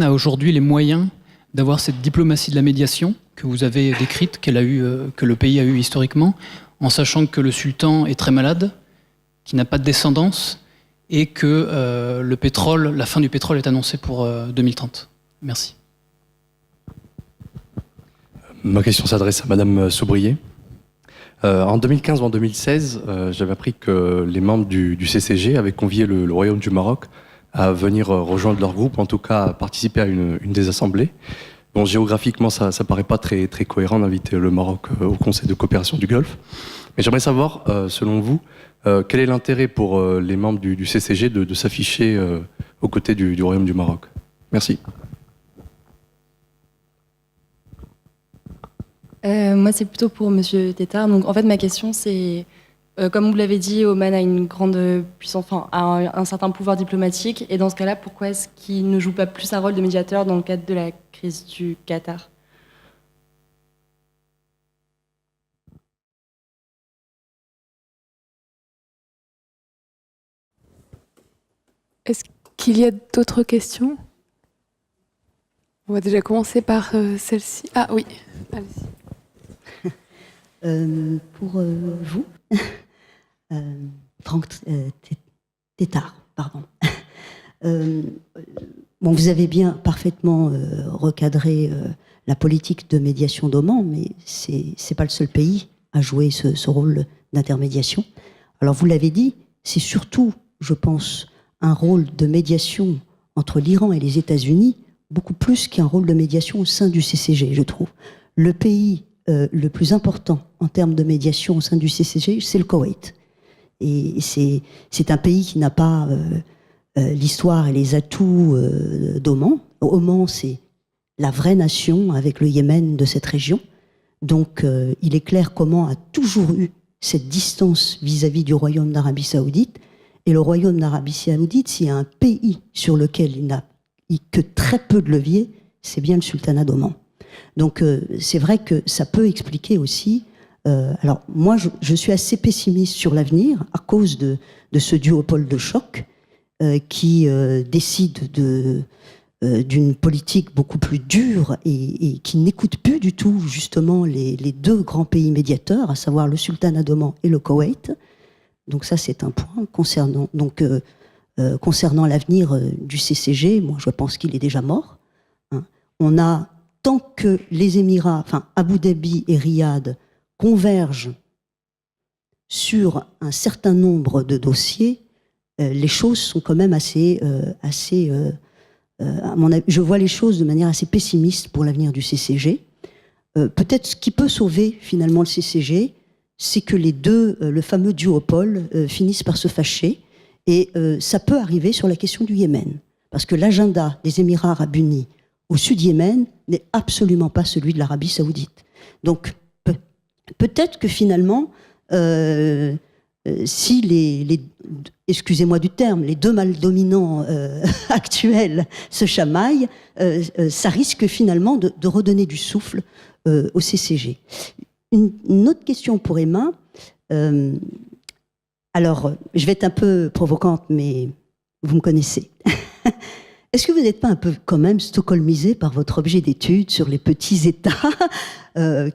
a aujourd'hui les moyens d'avoir cette diplomatie de la médiation que vous avez décrite, que le pays a eu historiquement, en sachant que le sultan est très malade, qu'il n'a pas de descendance, et que la fin du pétrole est annoncée pour 2030. Merci. Ma question s'adresse à Madame Soubrier. En 2015 ou en 2016, j'avais appris que les membres du CCG avaient convié le Royaume du Maroc à venir rejoindre leur groupe, en tout cas à participer à une des assemblées. Bon, géographiquement, ça paraît pas très cohérent d'inviter le Maroc au Conseil de coopération du Golfe. Mais j'aimerais savoir, selon vous, quel est l'intérêt pour les membres du CCG de s'afficher aux côtés du Royaume du Maroc? Merci. Moi, c'est plutôt pour Monsieur Tétart. Donc, en fait, ma question, c'est, comme vous l'avez dit, Oman a une grande puissance, enfin, a un certain pouvoir diplomatique. Et dans ce cas-là, pourquoi est-ce qu'il ne joue pas plus un rôle de médiateur dans le cadre de la crise du Qatar? Est-ce qu'il y a d'autres questions? On va déjà commencer par celle-ci. Ah oui, allez-y. Pour vous, Franck Tétart, pardon. Bon, vous avez bien parfaitement recadré la politique de médiation d'Oman, mais c'est pas le seul pays à jouer ce rôle d'intermédiation. Alors vous l'avez dit, c'est surtout, je pense, un rôle de médiation entre l'Iran et les États-Unis, beaucoup plus qu'un rôle de médiation au sein du CCG, je trouve. Le pays le plus important en termes de médiation au sein du CCG, c'est le Koweït. Et c'est un pays qui n'a pas l'histoire et les atouts d'Oman. Oman, c'est la vraie nation avec le Yémen de cette région. Donc, il est clair qu'Oman a toujours eu cette distance vis-à-vis du Royaume d'Arabie Saoudite. Et le Royaume d'Arabie Saoudite, s'il y a un pays sur lequel il n'a que très peu de levier, c'est bien le sultanat d'Oman. Donc c'est vrai que ça peut expliquer aussi... alors moi, je suis assez pessimiste sur l'avenir à cause de ce duopole de choc qui décide d'une politique beaucoup plus dure et qui n'écoute plus du tout justement les deux grands pays médiateurs, à savoir le sultanat d'Oman et le Koweït. Donc ça, c'est un point concernant... concernant l'avenir du CCG, moi je pense qu'il est déjà mort. Hein. On a, tant que les Émirats, enfin Abu Dhabi et Riyad convergent sur un certain nombre de dossiers, les choses sont quand même assez à mon avis, je vois les choses de manière assez pessimiste pour l'avenir du CCG. Peut-être ce qui peut sauver finalement le CCG, c'est que les deux, le fameux duopole, finissent par se fâcher. Et ça peut arriver sur la question du Yémen. Parce que l'agenda des Émirats arabes unis au sud Yémen n'est absolument pas celui de l'Arabie saoudite. Donc peut-être que finalement, si excusez-moi du terme, les deux mâles dominants actuels se chamaillent, ça risque finalement de redonner du souffle au CCG. Une autre question pour Emma. Alors, je vais être un peu provocante, mais vous me connaissez. Est-ce que vous n'êtes pas un peu quand même stockholmisé par votre objet d'étude sur les petits États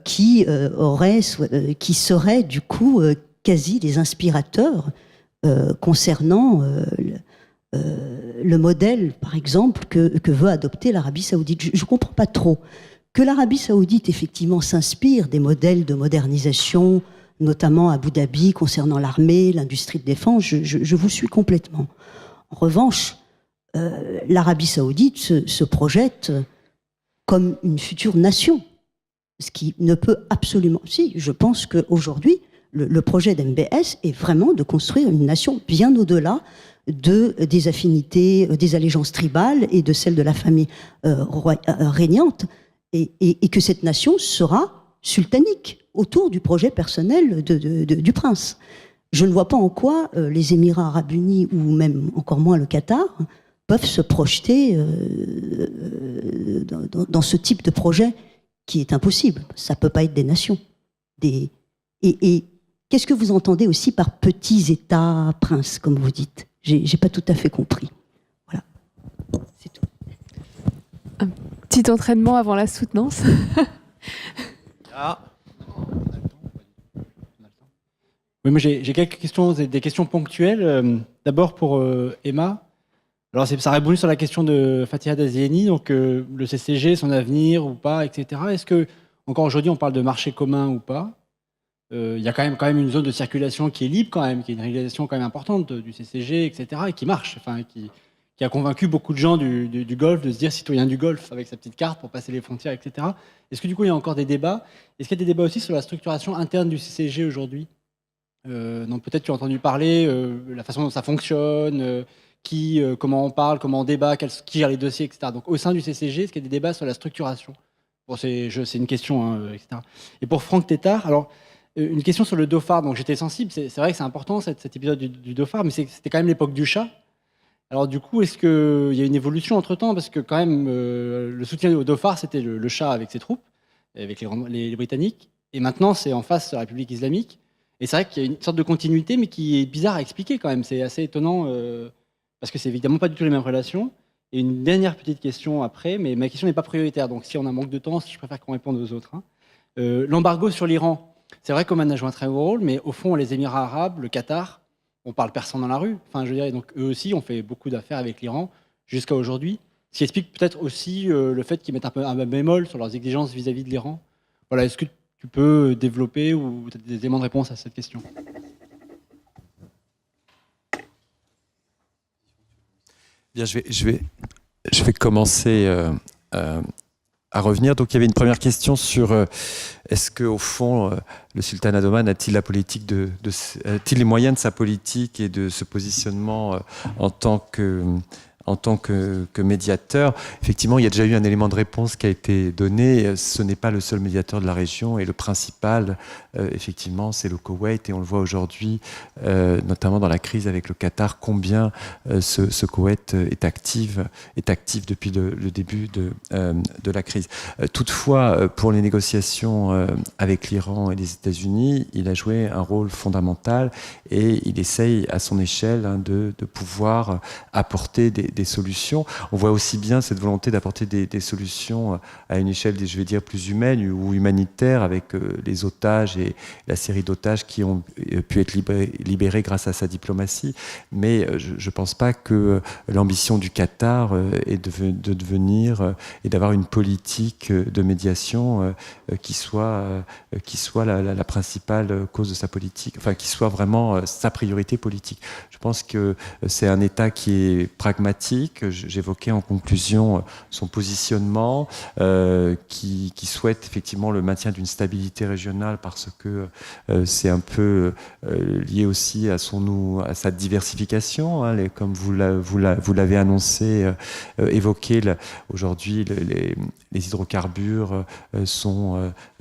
qui seraient du coup quasi des inspirateurs concernant le modèle, par exemple, que veut adopter l'Arabie saoudite? Je ne comprends pas trop. Que l'Arabie saoudite, effectivement, s'inspire des modèles de modernisation, notamment à Abu Dhabi, concernant l'armée, l'industrie de défense, je vous suis complètement. En revanche, l'Arabie saoudite se projette comme une future nation, ce qui ne peut absolument... Si, je pense qu'aujourd'hui, le projet d'MBS est vraiment de construire une nation bien au-delà des affinités, des allégeances tribales et de celles de la famille régnante, et que cette nation sera sultanique autour du projet personnel du prince. Je ne vois pas en quoi les Émirats arabes unis, ou même encore moins le Qatar, peuvent se projeter dans ce type de projet qui est impossible. Ça ne peut pas être des nations. Et qu'est-ce que vous entendez aussi par petits États princes, comme vous dites ? J'ai pas tout à fait compris. Voilà, c'est tout. Un petit entraînement avant la soutenance. Oui, moi j'ai quelques questions, des questions ponctuelles. D'abord pour Emma. Alors ça répond sur la question de Fatiha Daziani, donc le CCG, son avenir ou pas, etc. Est-ce que encore aujourd'hui on parle de marché commun ou pas? Il y a quand même une zone de circulation qui est libre quand même, qui est une régulation quand même importante du CCG, etc. et qui marche, enfin qui a convaincu beaucoup de gens du Golfe de se dire citoyen du Golfe avec sa petite carte pour passer les frontières, etc. Est-ce que du coup il y a encore des débats? Est-ce qu'il y a des débats aussi sur la structuration interne du CCG aujourd'hui? Donc peut-être tu as entendu parler, la façon dont ça fonctionne, comment on parle, comment on débat, qui gère les dossiers, etc. Donc au sein du CCG, est-ce qu'il y a des débats sur la structuration? Bon, c'est une question, hein, etc. Et pour Franck Tétart, alors une question sur le Dauphin. Donc j'étais sensible, c'est vrai que c'est important cet épisode du Dauphin, mais c'était quand même l'époque du chat. Alors du coup, est-ce qu'il y a une évolution entre-temps? Parce que quand même, le soutien au Dauphin, c'était le chat avec ses troupes, avec les Britanniques, et maintenant c'est en face la République islamique. Et c'est vrai qu'il y a une sorte de continuité, mais qui est bizarre à expliquer quand même. C'est assez étonnant, parce que c'est évidemment pas du tout les mêmes relations. Et une dernière petite question après, mais ma question n'est pas prioritaire, donc si on a un manque de temps, je préfère qu'on réponde aux autres. Hein. L'embargo sur l'Iran, c'est vrai qu'Oman a joué un très gros rôle, mais au fond, les Émirats arabes, le Qatar, on parle personne dans la rue. Enfin, je dirais, donc eux aussi ont fait beaucoup d'affaires avec l'Iran jusqu'à aujourd'hui. Ce qui explique peut-être aussi le fait qu'ils mettent un peu un bémol sur leurs exigences vis-à-vis de l'Iran. Voilà, est-ce que tu peux développer ou peut-être des éléments de réponse à cette question? Bien, je vais commencer à revenir. Donc, il y avait une première question sur est-ce qu'au fond, le sultanat d'Oman a-t-il a-t-il les moyens de sa politique et de ce positionnement en tant que médiateur? Effectivement, il y a déjà eu un élément de réponse qui a été donné. Ce n'est pas le seul médiateur de la région, et le principal, effectivement, c'est le Koweït. Et on le voit aujourd'hui, notamment dans la crise avec le Qatar, combien ce Koweït est actif depuis le début de la crise. Toutefois, pour les négociations avec l'Iran et les États-Unis, il a joué un rôle fondamental, et il essaye à son échelle de pouvoir apporter des solutions. On voit aussi bien cette volonté d'apporter des solutions à une échelle, je vais dire, plus humaine ou humanitaire, avec les otages et la série d'otages qui ont pu être libérés grâce à sa diplomatie. Mais je ne pense pas que l'ambition du Qatar est de devenir et d'avoir une politique de médiation qui soit la principale cause de sa politique, enfin qui soit vraiment sa priorité politique. Je pense que c'est un État qui est pragmatique. J'évoquais en conclusion son positionnement, qui souhaite effectivement le maintien d'une stabilité régionale, parce que c'est un peu lié aussi à sa diversification, hein, comme vous l'avez annoncé, évoqué. Aujourd'hui, les hydrocarbures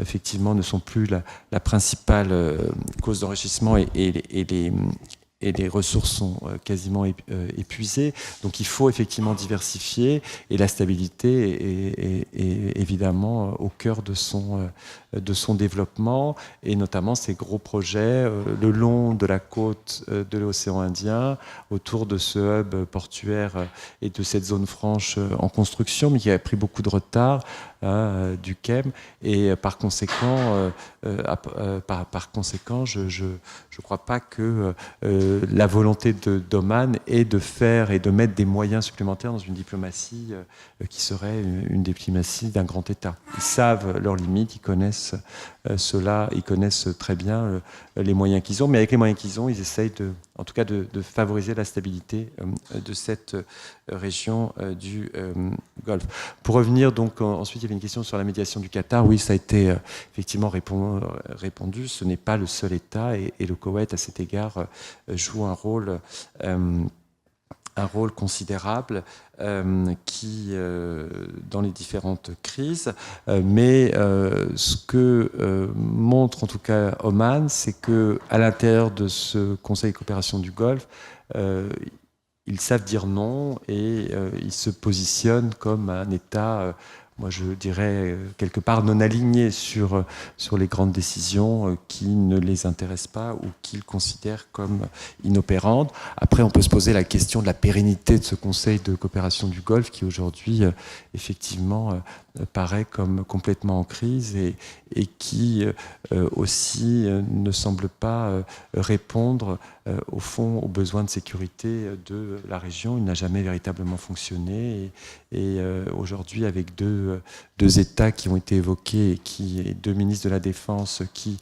effectivement ne sont plus la principale cause d'enrichissement, et les ressources sont quasiment épuisées. Donc il faut effectivement diversifier, et la stabilité est évidemment au cœur de son développement, et notamment ces gros projets le long de la côte de l'océan Indien, autour de ce hub portuaire et de cette zone franche en construction, mais qui a pris beaucoup de retard, du KEM, et par conséquent, je ne crois pas que la volonté d'Oman est de faire et de mettre des moyens supplémentaires dans une diplomatie qui serait une diplomatie d'un grand État. Ils savent leurs limites, ils connaissent cela, ils connaissent très bien les moyens qu'ils ont, mais avec les moyens qu'ils ont, ils essayent en tout cas de favoriser la stabilité de cette région du Golfe. Pour revenir donc, ensuite il y avait une question sur la médiation du Qatar. Oui, ça a été effectivement répondu. Ce n'est pas le seul État et le Koweït à cet égard joue un rôle considérable qui dans les différentes crises. Mais ce que montre en tout cas Oman, c'est que à l'intérieur de ce Conseil de coopération du Golfe, ils savent dire non et ils se positionnent comme un État, moi je dirais quelque part non aligné sur les grandes décisions qui ne les intéressent pas ou qu'ils considèrent comme inopérantes. Après, on peut se poser la question de la pérennité de ce Conseil de coopération du Golfe qui aujourd'hui effectivement paraît comme complètement en crise et qui aussi ne semble pas répondre au fond aux besoins de sécurité de la région. Il n'a jamais véritablement fonctionné et aujourd'hui avec deux États qui ont été évoqués et deux ministres de la Défense qui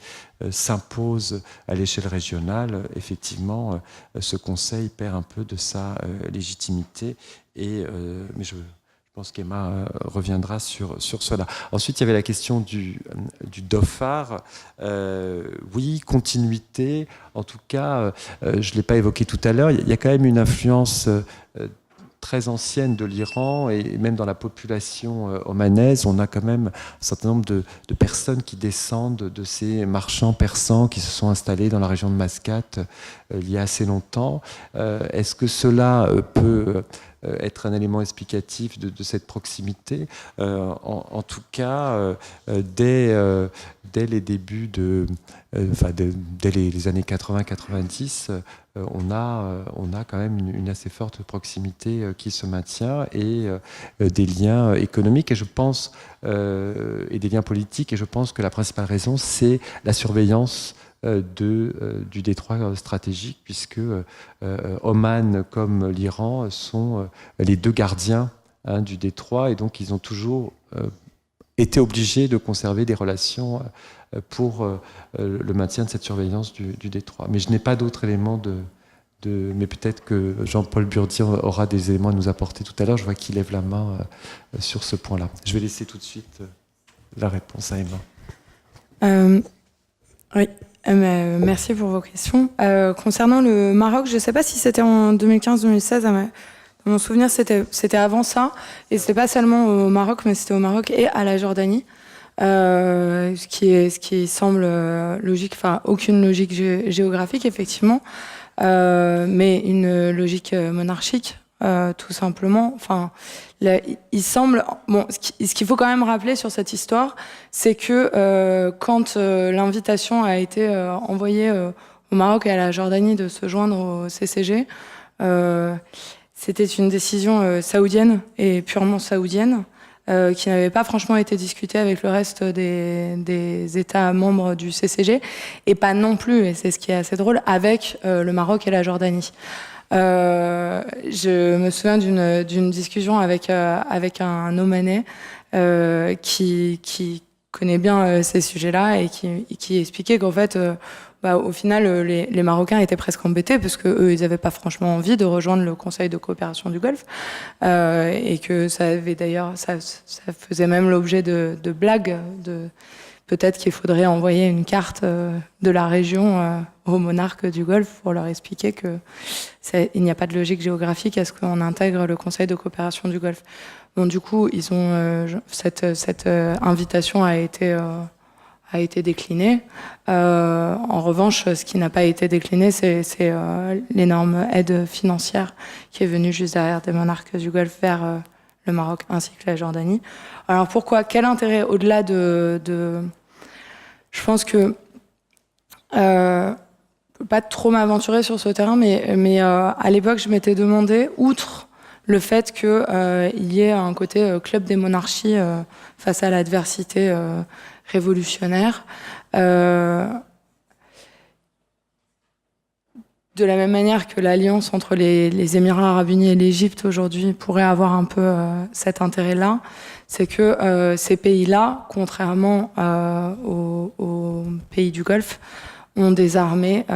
s'imposent à l'échelle régionale, effectivement ce Conseil perd un peu de sa légitimité mais je pense qu'Emma reviendra sur cela. Ensuite, il y avait la question du Dhofar. Oui, continuité. En tout cas, je ne l'ai pas évoqué tout à l'heure, il y a quand même une influence très ancienne de l'Iran et même dans la population omanaise, on a quand même un certain nombre de personnes qui descendent de ces marchands persans qui se sont installés dans la région de Mascate il y a assez longtemps. Est-ce que cela peut être un élément explicatif de cette proximité? En tout cas, dès les débuts dès les années 80-90, on a quand même une assez forte proximité qui se maintient et des liens économiques et je pense et des liens politiques et je pense que la principale raison c'est la surveillance du détroit stratégique puisque Oman comme l'Iran sont les deux gardiens du détroit et donc ils ont toujours été obligés de conserver des relations pour le maintien de cette surveillance du détroit. Mais je n'ai pas d'autres éléments mais peut-être que Jean-Paul Burdi aura des éléments à nous apporter tout à l'heure. Je vois qu'il lève la main sur ce point-là. Je vais laisser tout de suite la réponse à Emma. Oui, merci pour vos questions. Concernant le Maroc, je ne sais pas si c'était en 2015-2016, dans mon souvenir c'était avant ça, et c'était pas seulement au Maroc, mais c'était au Maroc et à la Jordanie. Ce qui semble logique, enfin aucune logique géographique effectivement, mais une logique monarchique tout simplement. Enfin, il semble ce qu'il faut quand même rappeler sur cette histoire, c'est que quand l'invitation a été envoyée au Maroc et à la Jordanie de se joindre au CCG, c'était une décision saoudienne et purement saoudienne. Qui n'avait pas franchement été discuté avec le reste des États membres du CCG, et pas non plus, et c'est ce qui est assez drôle, avec le Maroc et la Jordanie. Je me souviens d'une discussion avec un Omanais qui connaît bien ces sujets-là et qui expliquait qu'en fait, au final, les Marocains étaient presque embêtés parce que eux, ils n'avaient pas franchement envie de rejoindre le Conseil de coopération du Golfe et que ça avait d'ailleurs, ça faisait même l'objet de blagues. Peut-être qu'il faudrait envoyer une carte de la région aux monarques du Golfe pour leur expliquer que il n'y a pas de logique géographique à ce qu'on intègre le Conseil de coopération du Golfe. Bon, du coup, ils ont cette invitation a été déclinée. En revanche, ce qui n'a pas été décliné, c'est l'énorme aide financière qui est venue juste derrière des monarques du Golfe vers le Maroc ainsi que la Jordanie. Alors pourquoi? Quel intérêt au-delà de... Je pense que... je peux pas trop m'aventurer sur ce terrain, mais à l'époque, je m'étais demandé, outre le fait qu'il y ait un côté club des monarchies face à l'adversité révolutionnaire, de la même manière que l'alliance entre les Émirats arabes unis et l'Égypte aujourd'hui pourrait avoir un peu cet intérêt-là, c'est que ces pays-là, contrairement aux pays du Golfe, ont des armées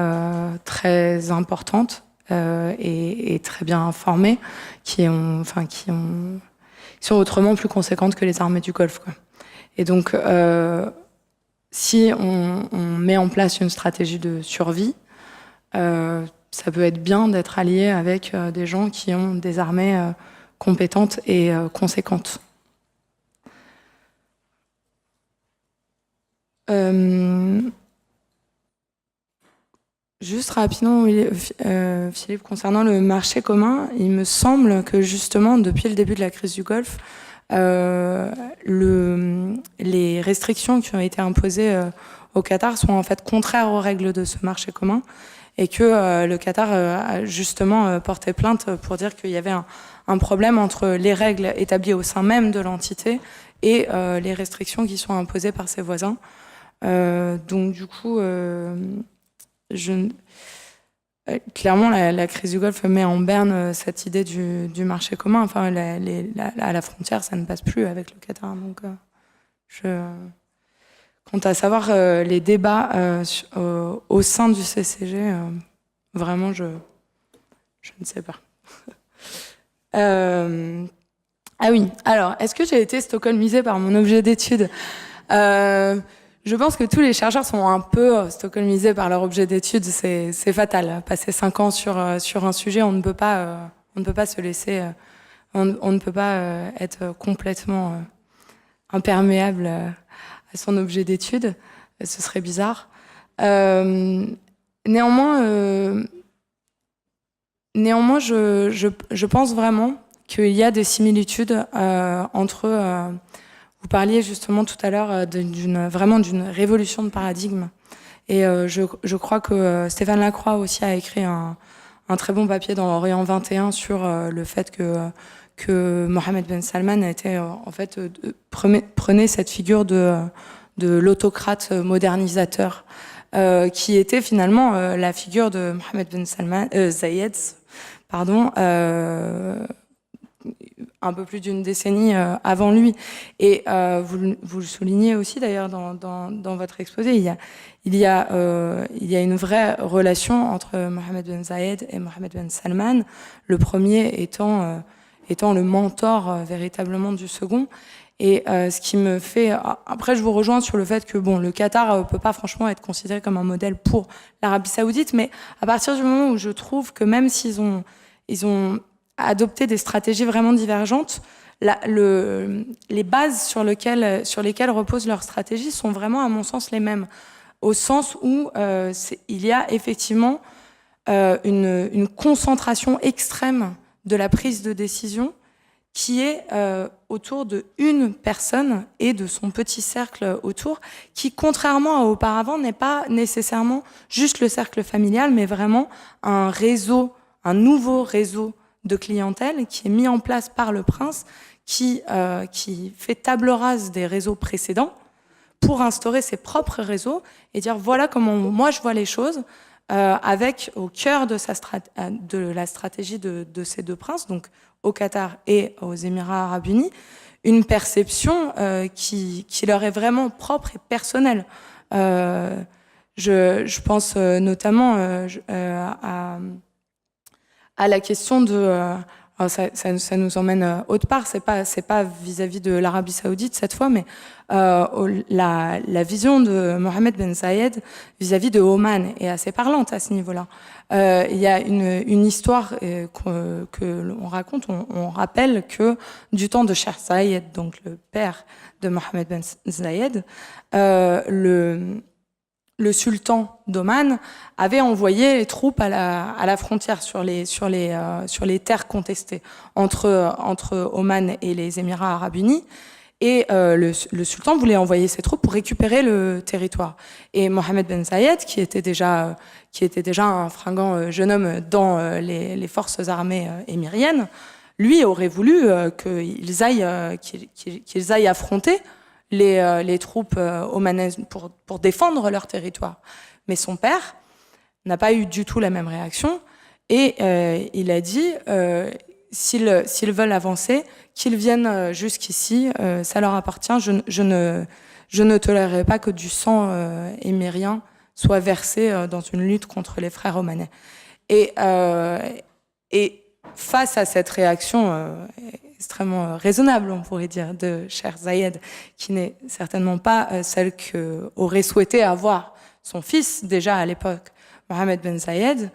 très importantes et très bien formées, qui sont autrement plus conséquentes que les armées du Golfe, quoi. Et donc, si on met en place une stratégie de survie, ça peut être bien d'être allié avec des gens qui ont des armées compétentes et conséquentes. Juste rapidement, Philippe, concernant le marché commun, il me semble que justement, depuis le début de la crise du Golfe, les restrictions qui ont été imposées au Qatar sont en fait contraires aux règles de ce marché commun, et que le Qatar a justement porté plainte pour dire qu'il y avait un problème entre les règles établies au sein même de l'entité et les restrictions qui sont imposées par ses voisins. Donc du coup, clairement, la crise du Golfe met en berne cette idée du marché commun. Enfin, à la frontière, ça ne passe plus avec le Qatar. Donc, quant à savoir les débats au sein du CCG, vraiment, je ne sais pas. Ah oui, alors, est-ce que j'ai été stockholmisée par mon objet d'étude ? Je pense que tous les chercheurs sont un peu stockholmisés par leur objet d'étude. C'est fatal. Passer 5 ans sur un sujet, on ne peut pas se laisser, on ne peut pas être complètement imperméable à son objet d'étude. Ce serait bizarre. Néanmoins, je pense vraiment qu'il y a des similitudes entre... Vous parliez justement tout à l'heure d'une révolution de paradigme. Et je crois que Stéphane Lacroix aussi a écrit un très bon papier dans l'Orient 21 sur le fait que Mohammed Ben Salman était en fait prenait cette figure de l'autocrate modernisateur qui était finalement la figure de Mohammed Ben Salman Zayed, pardon. Un peu plus d'une décennie avant lui. Et vous le soulignez aussi d'ailleurs dans votre exposé, il y a une vraie relation entre Mohammed Ben Zayed et Mohammed Ben Salman, le premier étant le mentor véritablement du second. Et ce qui me fait... Après, je vous rejoins sur le fait que le Qatar peut pas franchement être considéré comme un modèle pour l'Arabie Saoudite, mais à partir du moment où je trouve que même s'ils ont adopter des stratégies vraiment divergentes, les bases sur lesquelles reposent leurs stratégies sont vraiment, à mon sens, les mêmes. Au sens où il y a effectivement une concentration extrême de la prise de décision qui est autour de une personne et de son petit cercle autour, qui, contrairement à auparavant, n'est pas nécessairement juste le cercle familial, mais vraiment un nouveau réseau de clientèle qui est mis en place par le prince, qui fait table rase des réseaux précédents pour instaurer ses propres réseaux et dire voilà comment moi je vois les choses, avec au cœur de la stratégie de ces deux princes, donc au Qatar et aux Émirats Arabes Unis, une perception qui leur est vraiment propre et personnelle. Je pense notamment à la question de... ça nous emmène autre part, c'est pas vis-à-vis de l'Arabie Saoudite cette fois, mais la vision de Mohammed Ben Zayed vis-à-vis de Oman est assez parlante à ce niveau-là. Il y a une histoire que l'on raconte, on rappelle que du temps de Shah Zayed, donc le père de Mohammed Ben Zayed, le sultan d'Oman avait envoyé les troupes à la frontière sur les terres contestées entre Oman et les Émirats Arabes Unis. Et le sultan voulait envoyer ses troupes pour récupérer le territoire. Et Mohammed Ben Zayed, qui était déjà un fringant jeune homme dans les forces armées émiriennes, lui aurait voulu qu'ils aillent affronter les troupes omanaises pour défendre leur territoire. Mais son père n'a pas eu du tout la même réaction et il a dit s'ils veulent avancer, qu'ils viennent jusqu'ici, ça leur appartient. Je ne tolérerai pas que du sang émirien soit versé dans une lutte contre les frères omanais. Et face à cette réaction extrêmement raisonnable, on pourrait dire, de Cheikh Zayed, qui n'est certainement pas celle qu'aurait souhaité avoir son fils, déjà à l'époque, Mohammed Ben Zayed.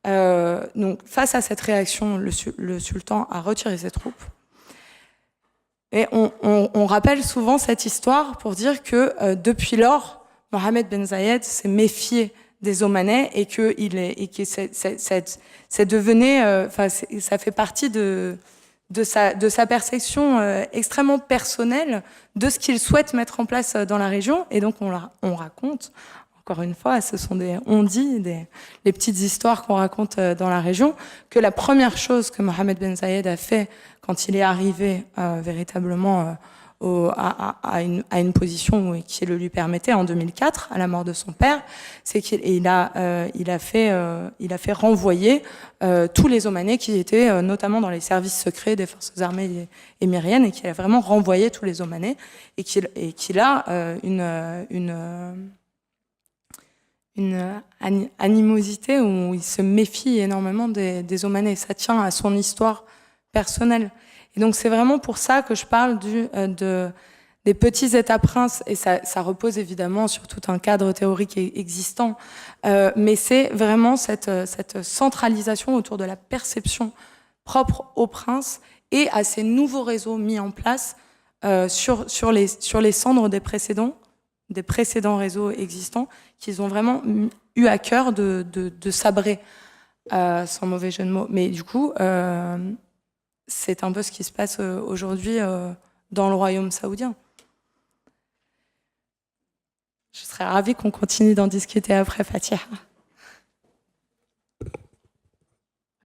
Donc, face à cette réaction, le sultan a retiré ses troupes. Et on rappelle souvent cette histoire pour dire que depuis lors, Mohammed Ben Zayed s'est méfié des Omanais et que c'est devenu, ça fait partie de sa perception extrêmement personnelle de ce qu'il souhaite mettre en place dans la région. Et donc on raconte, encore une fois, ce sont les petites histoires qu'on raconte dans la région, que la première chose que Mohammed Ben Zayed a fait quand il est arrivé véritablement à une position qui le lui permettait en 2004, à la mort de son père, c'est qu'il a fait renvoyer tous les Omanais qui étaient notamment dans les services secrets des forces armées émiriennes, et qu'il a vraiment renvoyé tous les Omanais, et qu'il a une animosité où il se méfie énormément des Omanais. Ça tient à son histoire personnelle. Et donc c'est vraiment pour ça que je parle des petits États-princes, et ça repose évidemment sur tout un cadre théorique existant, mais c'est vraiment cette centralisation autour de la perception propre aux princes et à ces nouveaux réseaux mis en place sur les cendres des précédents réseaux existants, qu'ils ont vraiment eu à cœur de sabrer, sans mauvais jeu de mots. Mais du coup, c'est un peu ce qui se passe aujourd'hui dans le royaume saoudien. Je serais ravie qu'on continue d'en discuter après, Fatiha.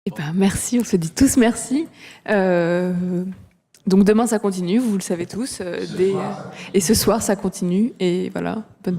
Eh ben, merci, on se dit tous merci. Donc demain ça continue, vous le savez tous, et ce soir ça continue, et voilà. Bonne